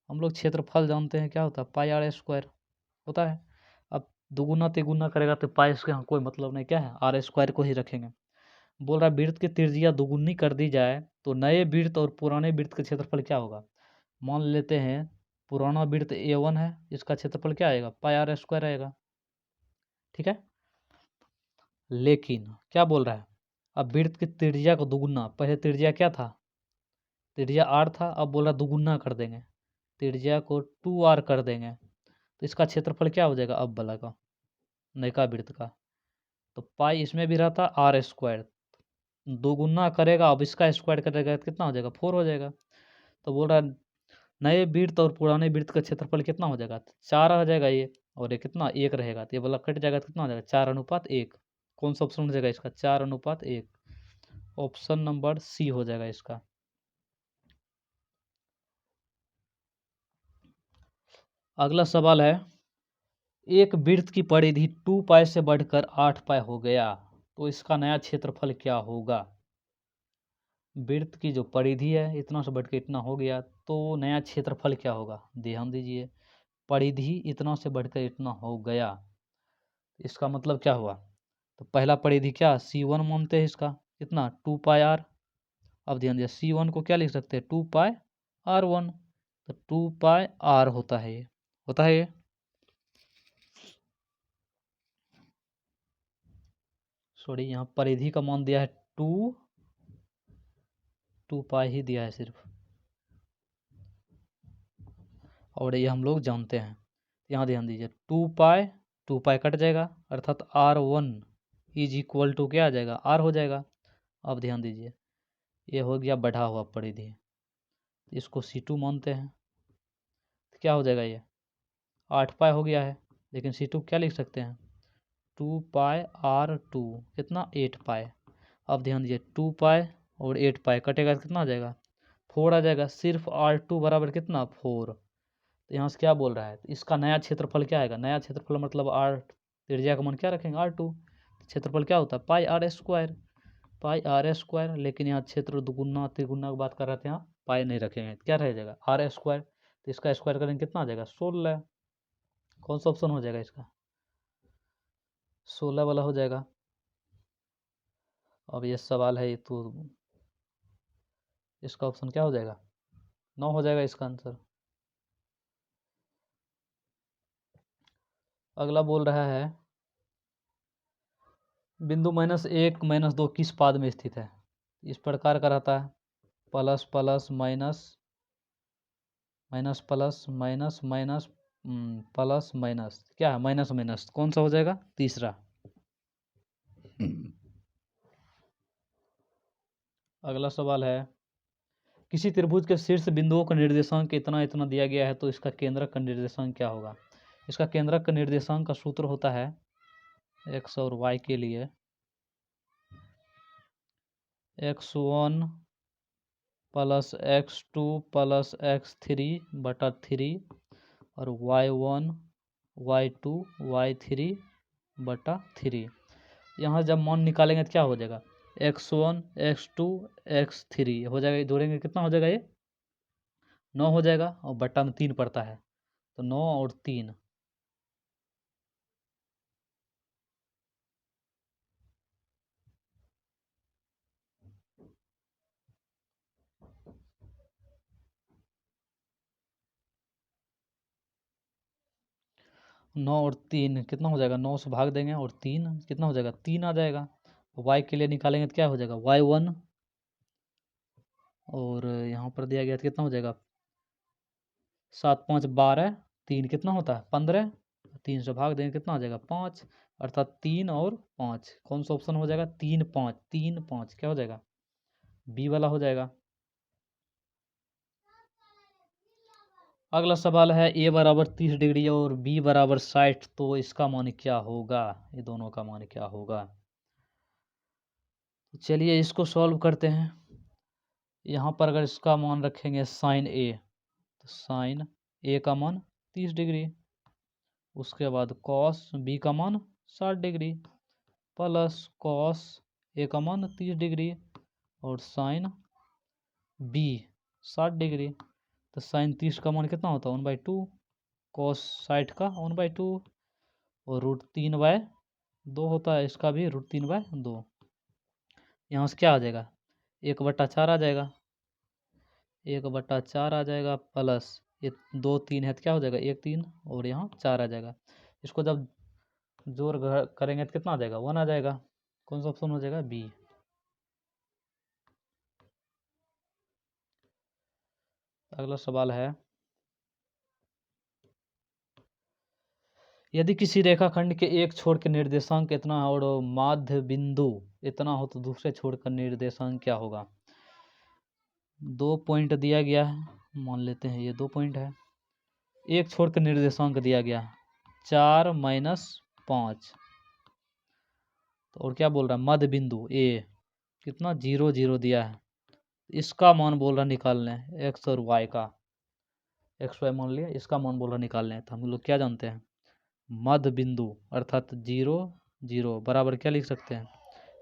हम लोग क्षेत्रफल जानते हैं, क्या होता है? πr² होता है। अब दुगुना तिगुना करेगा तो पाई से यहाँ कोई मतलब नहीं, क्या है? r² को ही रखेंगे। बोल रहा है वृत्त की त्रिज्या दुगुनी कर दी जाए तो नए वृत्त और पुराने वृत्त का क्षेत्रफल क्या होगा? मान लेते हैं पुराना वृत्त a1 है, इसका क्षेत्रफल क्या आएगा? πr² आएगा। ठीक है, लेकिन क्या बोल रहा है? अब वृत्त की त्रिज्या को दुगुना, पहले त्रिज्या क्या था? त्रिज्या r था, अब बोल रहा दुगुना कर देंगे, त्रिज्या को 2r कर देंगे, तो इसका क्षेत्रफल क्या हो जाएगा? अब वाला का, नयका वृत्त का। तो पाई इसमें भी रहता r², दोगुना करेगा, अब इसका स्क्वायर करेगा तो कितना हो जाएगा? 4 हो जाएगा। तो बोल रहा है नए वृत्त और पुराने वृत्त का क्षेत्रफल कितना हो जाएगा? 4 आ जाएगा ये, और ये कितना? 1 रहेगा, तो ये वाला कट जाएगा तो कितना हो जाएगा? 4:1। कौन सा ऑप्शन हो जाएगा इसका? 4:1, ऑप्शन नंबर सी हो जाएगा इसका। अगला सवाल है, एक वृत्त की परिधि 2π से बढ़कर 8π हो गया तो इसका नया क्षेत्रफल क्या होगा? वृत्त की जो परिधि है इतना से बढ़कर इतना हो गया तो नया क्षेत्रफल क्या होगा? ध्यान दीजिए, परिधि इतना से बढ़कर इतना हो गया, इसका मतलब क्या हुआ? तो पहला परिधि क्या? c1 मानते हैं, इसका कितना? 2πr। अब ध्यान दीजिए, c1 को क्या लिख सकते हैं? 2πr1, तो 2πr होता है ये, होता है ये। सॉरी, यहाँ परिधि का मान दिया है 2π ही दिया है सिर्फ, और ये हम लोग जानते हैं। यहाँ ध्यान दीजिए, 2π कट जाएगा, अर्थात r1 इज इक्वल टू क्या आ जाएगा? r हो जाएगा। अब ध्यान दीजिए, ये हो गया बढ़ा हुआ परिधि, इसको c2 मानते हैं, तो क्या हो जाएगा? ये 8π हो गया है, लेकिन c2 क्या लिख सकते हैं? 2πr2, कितना? 8π। अब ध्यान दीजिए, 2π और 8π कटेगा तो कितना आ जाएगा? 4 आ जाएगा। सिर्फ r2 बराबर कितना? 4। तो यहाँ से क्या बोल रहा है? तो इसका नया क्षेत्रफल क्या आएगा? नया क्षेत्रफल मतलब r त्रिज्या का मान क्या रखेंगे? r2, क्षेत्रफल क्या होता है pi R square, pi R square. लेकिन यहाँ क्षेत्र दुगुना त्रिगुना की बात कर रहे थे, यहाँ पाई नहीं रखेंगे, क्या रह जाएगा आर स्क्वायर। तो इसका स्क्वायर करेंगे कितना आ जाएगा 16। कौन सा ऑप्शन हो जाएगा इसका 16 वाला हो जाएगा। अब ये सवाल है तो इसका ऑप्शन क्या हो जाएगा 9 हो जाएगा इसका आंसर। अगला बोल रहा है बिंदु -1 -2 किस पाद में स्थित है। इस प्रकार का रहता है plus plus minus minus plus minus minus plus minus, क्या है माइनस माइनस, कौन सा हो जाएगा तीसरा। अगला सवाल है किसी त्रिभुज के शीर्ष बिंदुओं का निर्देशांक इतना इतना दिया गया है तो इसका केंद्रक का निर्देशांक क्या होगा। इसका केंद्रक का निर्देशांक का सूत्र होता है x और y के लिए x1 plus x2 plus x3 बटा 3 और y1 y2 y3 बटा 3। यहाँ जब मान निकालेंगे तो क्या हो जाएगा x1 x2 x3 हो जाएगा, जोड़ेंगे कितना हो जाएगा ये 9 हो जाएगा और बट्टा में 3 पड़ता है तो 9 और 3। नौ और 3 कितना हो जाएगा 9 से भाग देंगे और 3 कितना हो जाएगा 3 आ जाएगा। y के लिए निकालेंगे तो क्या हो जाएगा y1 और यहाँ पर दिया गया तो कितना हो जाएगा 7 5 12, 3 कितना होता है 15, 3 से भाग देंगे कितना हो जाएगा 5, अर्थात 3 और 5। कौन सा ऑप्शन हो जाएगा 3 5, 3 5 क्या हो जाएगा बी वाला हो जाएगा। अगला सवाल है a बराबर 30 डिग्री और b बराबर 60 तो इसका मान क्या होगा, ये दोनों का मान क्या होगा। तो चलिए इसको सॉल्व करते हैं। यहाँ पर अगर इसका मान रखेंगे साइन a तो साइन a का मान 30 डिग्री, उसके बाद कॉस b का मान 60 डिग्री प्लस कॉस a का मान 30 डिग्री और साइन b 60 डिग्री। तो साइन 30 का मान कितना होता है 1/2, कॉस 60 का 1/2 और √3/2 होता है, इसका भी √3/2। यहाँ से क्या आ जाएगा 1/4 आ जाएगा, 1/4 आ जाएगा प्लस ये 2 3 है तो क्या हो जाएगा 1 3 और यहाँ 4 आ जाएगा। इसको जब जोड़ करेंगे तो कितना आ जाएगा 1 आ जाएगा। कौन सा ऑप्शन हो जाएगा बी। अगला सवाल है यदि किसी रेखाखंड के एक छोर के निर्देशांक इतना है और माध्य बिंदु इतना हो तो दूसरे छोर का निर्देशांक क्या होगा। 2 पॉइंट दिया गया है, मान लेते हैं ये 2 पॉइंट है। एक छोर का निर्देशांक दिया गया 4 - 5 तो और क्या बोल रहा है मध्य बिंदु ए कितना 0 0 दिया है, इसका मान बोल रहा निकालने एक्स और वाई का, एक्स वाई मान लिया, इसका मान बोल रहा निकालने। तो हम लोग क्या जानते हैं मध्य बिंदु अर्थात 0 0 बराबर क्या लिख सकते हैं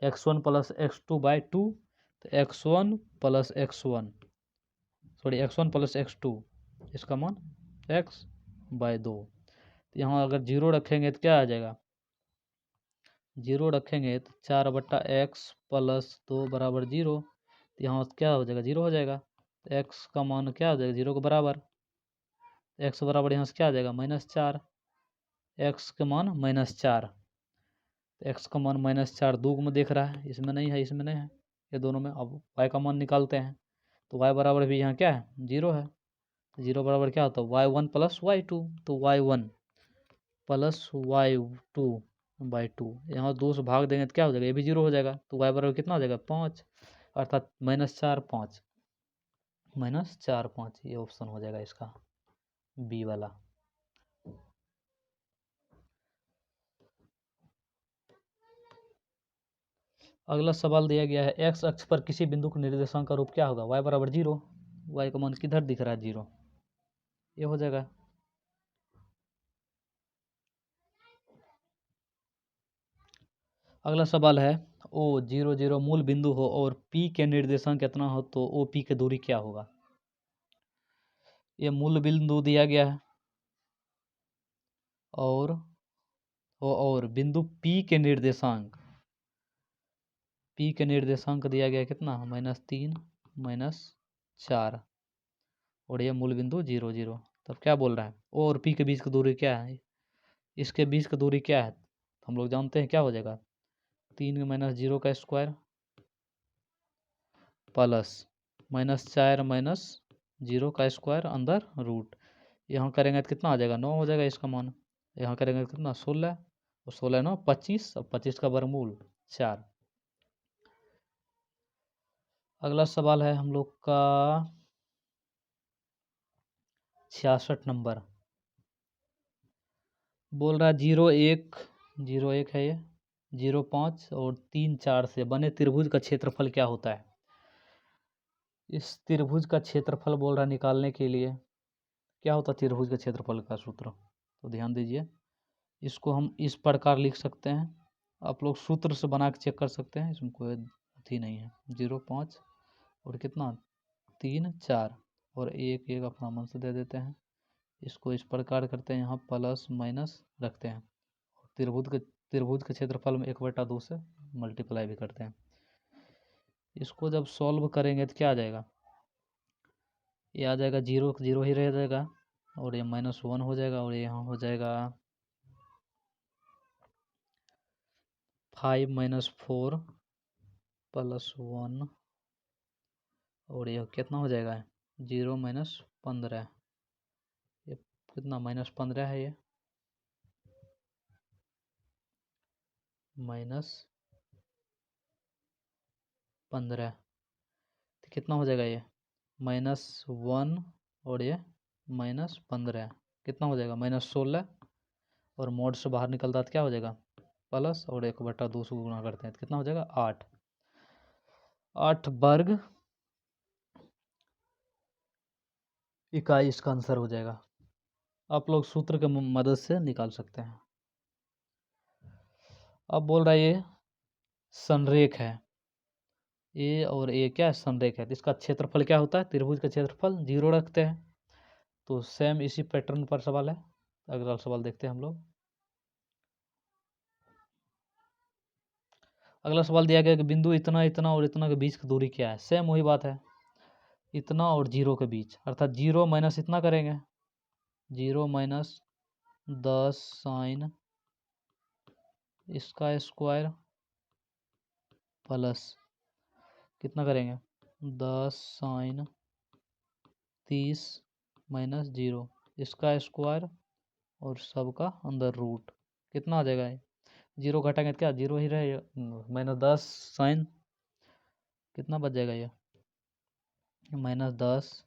x1 + x2/2 तो x1 + x1 sorry x1 + x2 इसका मान x/2। तो यहाँ अगर 0 रखेंगे तो क्या आ जाएगा 0 रखेंगे तो 4/x + 2 बराबर 0। तो यहाँ क्या हो जाएगा 0 हो जाएगा, तो x का मान क्या हो जाएगा 0 के बराबर, x बराबर यहाँ से क्या आ जाएगा -4, x का मान -4, तो x का मान -4 2 में देख रहा है, इसमें नहीं है इसमें नहीं है, ये दोनों में। अब y का मान निकालते हैं तो y बराबर भी यहाँ क्या है 0 है, तो 0 बराबर क्या होता है y1 + y2 तो y1 + y2/2 यहाँ 2 से भाग देंगे तो क्या हो जाएगा ये भी 0 हो जाएगा, तो y बराबर कितना हो जाएगा 5 अर्थात -4 5 -4 5 ये ऑप्शन हो जाएगा इसका बी वाला। अगला सवाल दिया गया है x अक्ष पर किसी बिंदु का निर्देशांक का रूप क्या होगा y बराबर 0, y का मान किधर दिख रहा है 0, ये हो जाएगा। अगला सवाल है, ओ 0 0 मूल बिंदु हो और P के निर्देशांक कितना हो तो OP की दूरी क्या होगा। ये मूल बिंदु दिया गया है और बिंदु P के निर्देशांक दिया गया है कितना, -3 -4, और ये मूल बिंदु 0 0। तब क्या बोल रहा है, O और P के बीच की दूरी क्या है, इसके बीच की दूरी क्या है, हम लोग जानते हैं क्या हो जाएगा, 3 - 0 का स्क्वायर प्लस -4 - 0 का स्क्वायर अंदर रूट। यहाँ करेंगे तो कितना आ जाएगा, 9 हो जाएगा इसका मान। यहाँ करेंगे तो कितना, 16, और 16 9 25, और 25 का वर्गमूल 4। अगला सवाल है हम लोग का 66 नंबर। बोल रहा है 0 1 है ये, 0 5 और 3 4 से बने त्रिभुज का क्षेत्रफल क्या होता है। इस त्रिभुज का क्षेत्रफल बोल रहा है निकालने के लिए, क्या होता है त्रिभुज के क्षेत्रफल का सूत्र, तो ध्यान दीजिए। इसको हम इस प्रकार लिख सकते हैं, आप लोग सूत्र से बना के चेक कर सकते हैं, इसमें कोई अथी नहीं है। 0 5 और कितना 3 4 और 1 1 अपना मन से दे देते हैं। इसको इस प्रकार करते हैं, यहाँ प्लस माइनस रखते हैं। त्रिभुज के क्षेत्रफल में 1/2 से मल्टीप्लाई भी करते हैं। इसको जब सॉल्व करेंगे तो क्या आ जाएगा, ये आ जाएगा 0 0 ही रह जाएगा, और ये -1 हो जाएगा, और यहाँ हो जाएगा 5 - 4 + 1, और ये कितना हो जाएगा 0 - 15, ये कितना -15 है, ये -15, तो कितना हो जाएगा ये -1, और ये -15 कितना हो जाएगा -16, और मोड से बाहर निकलता तो क्या हो जाएगा प्लस, और 1/2 से गुणा करते हैं तो कितना हो जाएगा 8 वर्ग इकाई इसका आंसर हो जाएगा। आप लोग सूत्र के मदद से निकाल सकते हैं। अब बोल रहा है ये संरेख है, ए और ए क्या है, संरेख है, तो इसका क्षेत्रफल क्या होता है, त्रिभुज का क्षेत्रफल 0 रखते हैं। तो सेम इसी पैटर्न पर सवाल है, अगला सवाल देखते हैं हम लोग। अगला सवाल दिया गया कि बिंदु इतना इतना और इतना के बीच की दूरी क्या है। सेम वही बात है, इतना और 0 के बीच, अर्थात 0 माइनस इतना करेंगे, 0 - 10 साइन इसका स्क्वायर प्लस कितना करेंगे 10 साइन 30 - 0 इसका स्क्वायर और सबका अंदर रूट, कितना आ जाएगा, 0 घटाएंगे क्या 0 ही रहे, -10 साइन कितना बच जाएगा, ये -10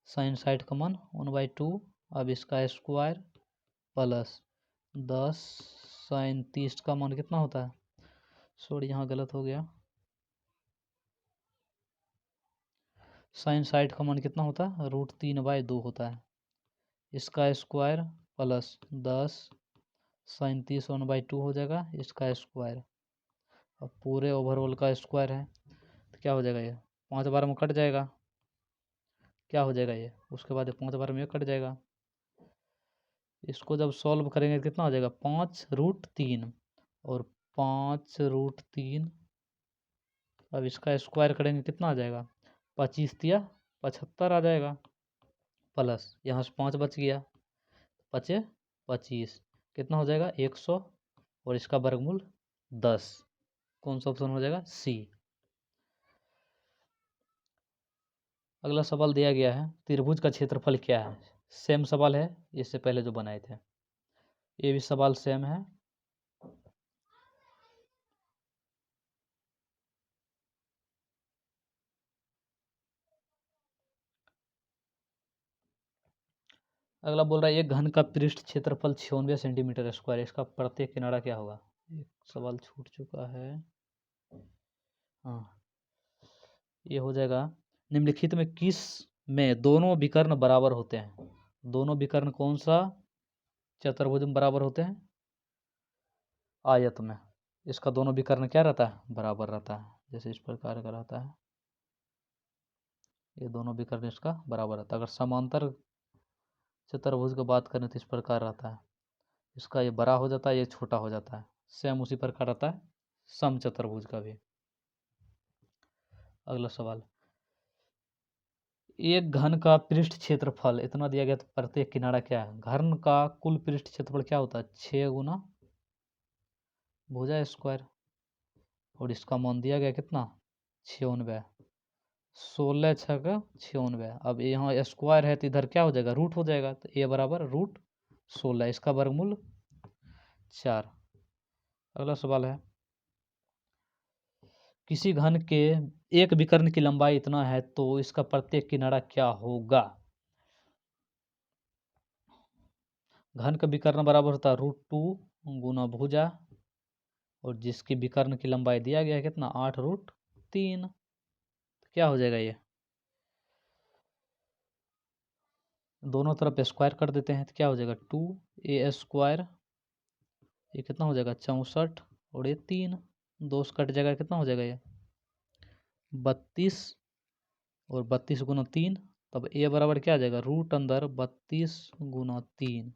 साइन साइड कॉमन 1/2, अब इसका स्क्वायर प्लस 10 साइन 30 का मान कितना होता है, सॉरी यहाँ गलत हो गया, साइन साइड का मान कितना होता है √3/2 होता है, इसका स्क्वायर प्लस 10 साइन 30 1/2 हो जाएगा, इसका स्क्वायर, अब पूरे ओवरऑल का स्क्वायर है तो क्या हो जाएगा, ये 5 बार में कट जाएगा, क्या हो जाएगा ये, उसके बाद 5 बार में कट जाएगा। इसको जब सॉल्व करेंगे तो कितना हो जाएगा 5√3, और 5√3, अब इसका स्क्वायर करेंगे कितना आ जाएगा 25 तिया 75 आ जाएगा, प्लस यहाँ से 5 बच गया, बचे 25, कितना हो जाएगा 100, और इसका वर्गमूल 10, कौन सा ऑप्शन हो जाएगा सी। अगला सवाल दिया गया है त्रिभुज का क्षेत्रफल क्या है। सेम सवाल है इससे पहले जो बनाए थे, ये भी सवाल सेम है। अगला बोल रहा है एक घन का पृष्ठ क्षेत्रफल 96 सेंटीमीटर स्क्वायर, इसका प्रत्येक किनारा क्या होगा। एक सवाल छूट चुका है, हाँ ये हो जाएगा, निम्नलिखित में किस में दोनों विकर्ण बराबर होते हैं। दोनों विकर्ण कौन सा चतुर्भुज में बराबर होते हैं, आयत में, इसका दोनों विकर्ण क्या रहता है, बराबर रहता है, जैसे इस प्रकार का रहता है, ये दोनों विकर्ण इसका बराबर रहता है। अगर समांतर चतुर्भुज की बात करें तो इस प्रकार रहता है, इसका ये बड़ा हो जाता है, ये छोटा हो जाता है। सेम उसी प्रकार रहता है समचतुर्भुज का भी। अगला सवाल, एक घन का पृष्ठ क्षेत्रफल इतना दिया गया तो प्रत्येक किनारा क्या है। घन का कुल पृष्ठ क्षेत्रफल क्या होता है, 6 गुना भुजा स्क्वायर, और इसका मान दिया गया कितना, 96, 16 छः 96। अब यहाँ स्क्वायर है तो इधर क्या हो जाएगा, रूट हो जाएगा, तो ए बराबर √16, इसका वर्गमूल 4। अगला सवाल है, किसी घन के एक विकर्ण की लंबाई इतना है तो इसका प्रत्येक किनारा क्या होगा। घन का विकर्ण बराबर होता है √2 गुना भुजा, और जिसकी विकर्ण की लंबाई दिया गया है कितना, 8√3। तो क्या हो जाएगा, ये दोनों तरफ स्क्वायर कर देते हैं तो क्या हो जाएगा, 2a², ये कितना हो जाएगा 64, और ये 3, 2 से कट जाएगा, कितना हो जाएगा ये 32, और 32 गुना 3, तब ए बराबर क्या आ जाएगा, रूट अंदर 32 गुना 3,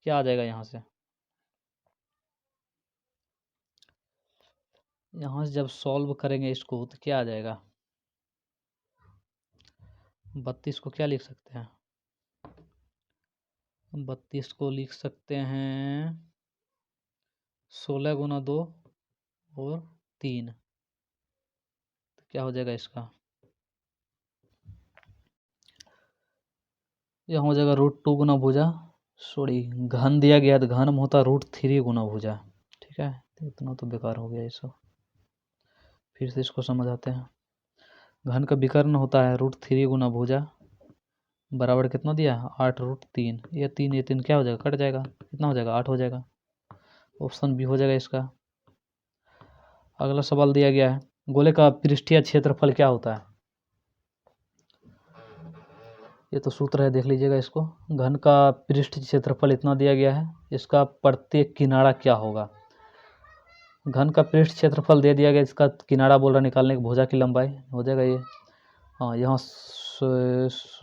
क्या आ जाएगा यहाँ से, यहाँ से जब सॉल्व करेंगे इसको तो क्या आ जाएगा, 32 को क्या लिख सकते हैं, 32 को लिख सकते हैं 16 गुना 2 और 3, तो क्या हो जाएगा इसका, यहाँ हो जाएगा √2 गुना भुजा, सॉरी घन दिया गया तो घन में होता √3 गुना भुजा। ठीक है, तो इतना तो बेकार हो गया ये सब, फिर से इसको समझाते हैं। घन का विकर्ण होता है √3 गुना भुजा, बराबर कितना दिया है, 8√3, ये 3 क्या हो जाएगा, कट जाएगा, कितना हो जाएगा, 8 हो जाएगा, ऑप्शन बी हो जाएगा इसका। अगला सवाल दिया गया है, गोले का पृष्ठीय क्षेत्रफल क्या होता है। ये तो सूत्र है, देख लीजिएगा इसको। घन का पृष्ठ क्षेत्रफल इतना दिया गया है, इसका प्रत्येक किनारा क्या होगा। घन का पृष्ठ क्षेत्रफल दे दिया गया, इसका किनारा बोल रहा निकालने की, भुजा की लंबाई हो जाएगा ये। हाँ, यहाँ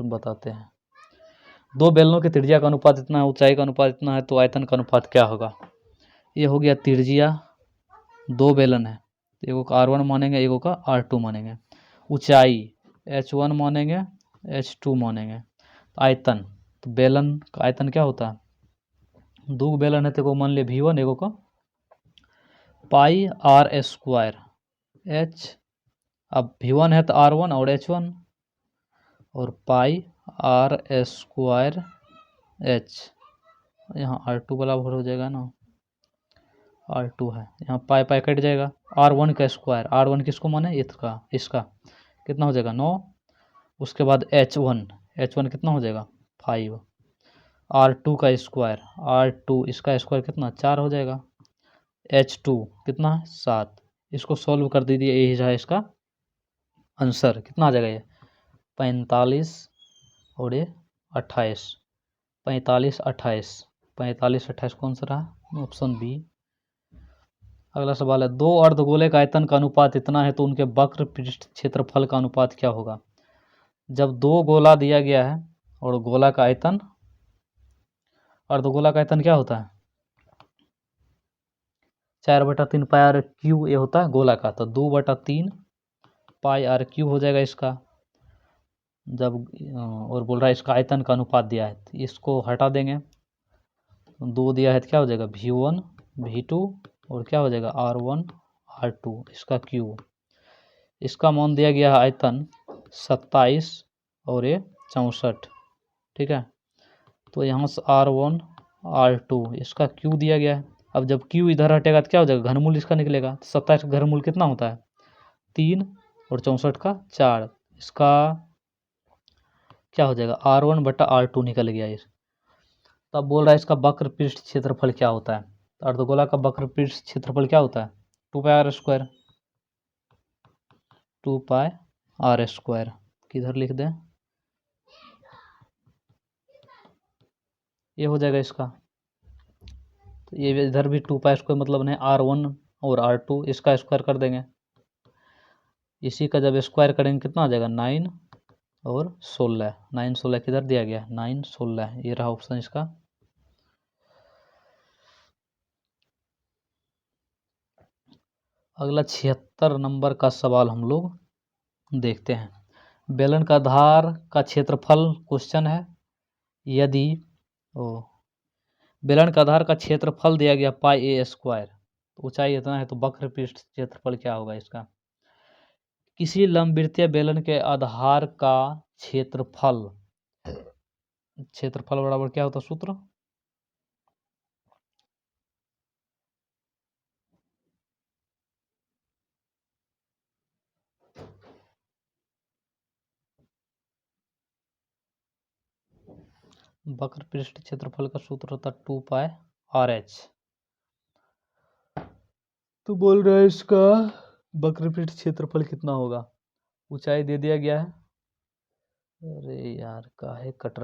बताते हैं, दो बेलनों की त्रिज्या का अनुपात इतना है, ऊंचाई का अनुपात इतना है, तो आयतन का अनुपात क्या होगा। ये हो गया त्रिज्या, दो बेलन है, एगो का R1 मानेंगे, एगो का R2 मानेंगे। ऊंचाई H1 मानेंगे, H2 मानेंगे। आयतन, तो बेलन का आयतन क्या होता है, दो बेलन है तो एगो मान लिया V1, एगो का πr², H, अब V1 है तो R1 और H1, और πr² H, यहाँ R2 बराबर हो जाएगा ना, R2 है, यहाँ पाई पाई कट जाएगा, R1 का स्क्वायर, R1 किसको माने, इसका कितना हो जाएगा 9, उसके बाद H1 कितना हो जाएगा 5, R2 का स्क्वायर, R2 इसका स्क्वायर कितना 4 हो जाएगा, H2 कितना 7, इसको सॉल्व कर दीजिए, यही है इसका आंसर, कितना आ जाएगा ये 45 और ये 28, 45 28, 45 28 कौन सा रहा, ऑप्शन बी। अगला सवाल है, दो अर्धगोले का आयतन का अनुपात इतना है तो उनके वक्र पृष्ठ क्षेत्रफल का अनुपात क्या होगा। जब दो गोला दिया गया है और गोला का आयतन, अर्धगोला का आयतन क्या होता है 4/3 πr³ ये होता है गोला का, तो 2/3 πr³ हो जाएगा इसका। जब और बोल रहा है इसका आयतन का अनुपात दिया है, तो इसको हटा देंगे, दो दिया है तो क्या हो जाएगा V1 V2, और क्या हो जाएगा R1 R2, इसका क्यूब। इसका मान दिया गया है आयतन 27 और ये 64, ठीक है। तो यहाँ से R1 R2 इसका क्यू दिया गया है। अब जब क्यू इधर हटेगा तो क्या हो जाएगा, घनमूल इसका निकलेगा। 27 का घनमूल कितना होता है 3, और 64 का 4, इसका क्या हो जाएगा R1/R2 निकल गया ये। तब बोल रहा है इसका वक्र पृष्ठ क्षेत्रफल क्या होता है। तो अर्धगोला का वक्र पृष्ठ क्षेत्रफल क्या होता है 2πr², 2πr², किधर लिख दें, ये हो जाएगा इसका। तो ये इधर भी 2π² मतलब नहीं, R1 और R2 इसका स्क्वायर कर देंगे। इसी का जब स्क्वायर करेंगे कितना आ जाएगा 9 और 16। 9 16 किधर दिया गया 9 16, ये रहा ऑप्शन इसका। अगला 76 नंबर का सवाल हम लोग देखते हैं। बेलन का आधार का क्षेत्रफल क्वेश्चन है। यदि बेलन का आधार का क्षेत्रफल दिया गया पाई a स्क्वायर, ऊंचाई इतना है, तो वक्र पृष्ठ क्षेत्रफल क्या होगा इसका। किसी लंबवृत्तीय बेलन के आधार का क्षेत्रफल बराबर क्या होता है सूत्र, वक्र पृष्ठ क्षेत्रफल का सूत्र होता 2πRh। तो बोल रहा है इसका वक्र पृष्ठ क्षेत्रफल कितना होगा। ऊंचाई दे दिया गया है। अरे यार काहे कट रहा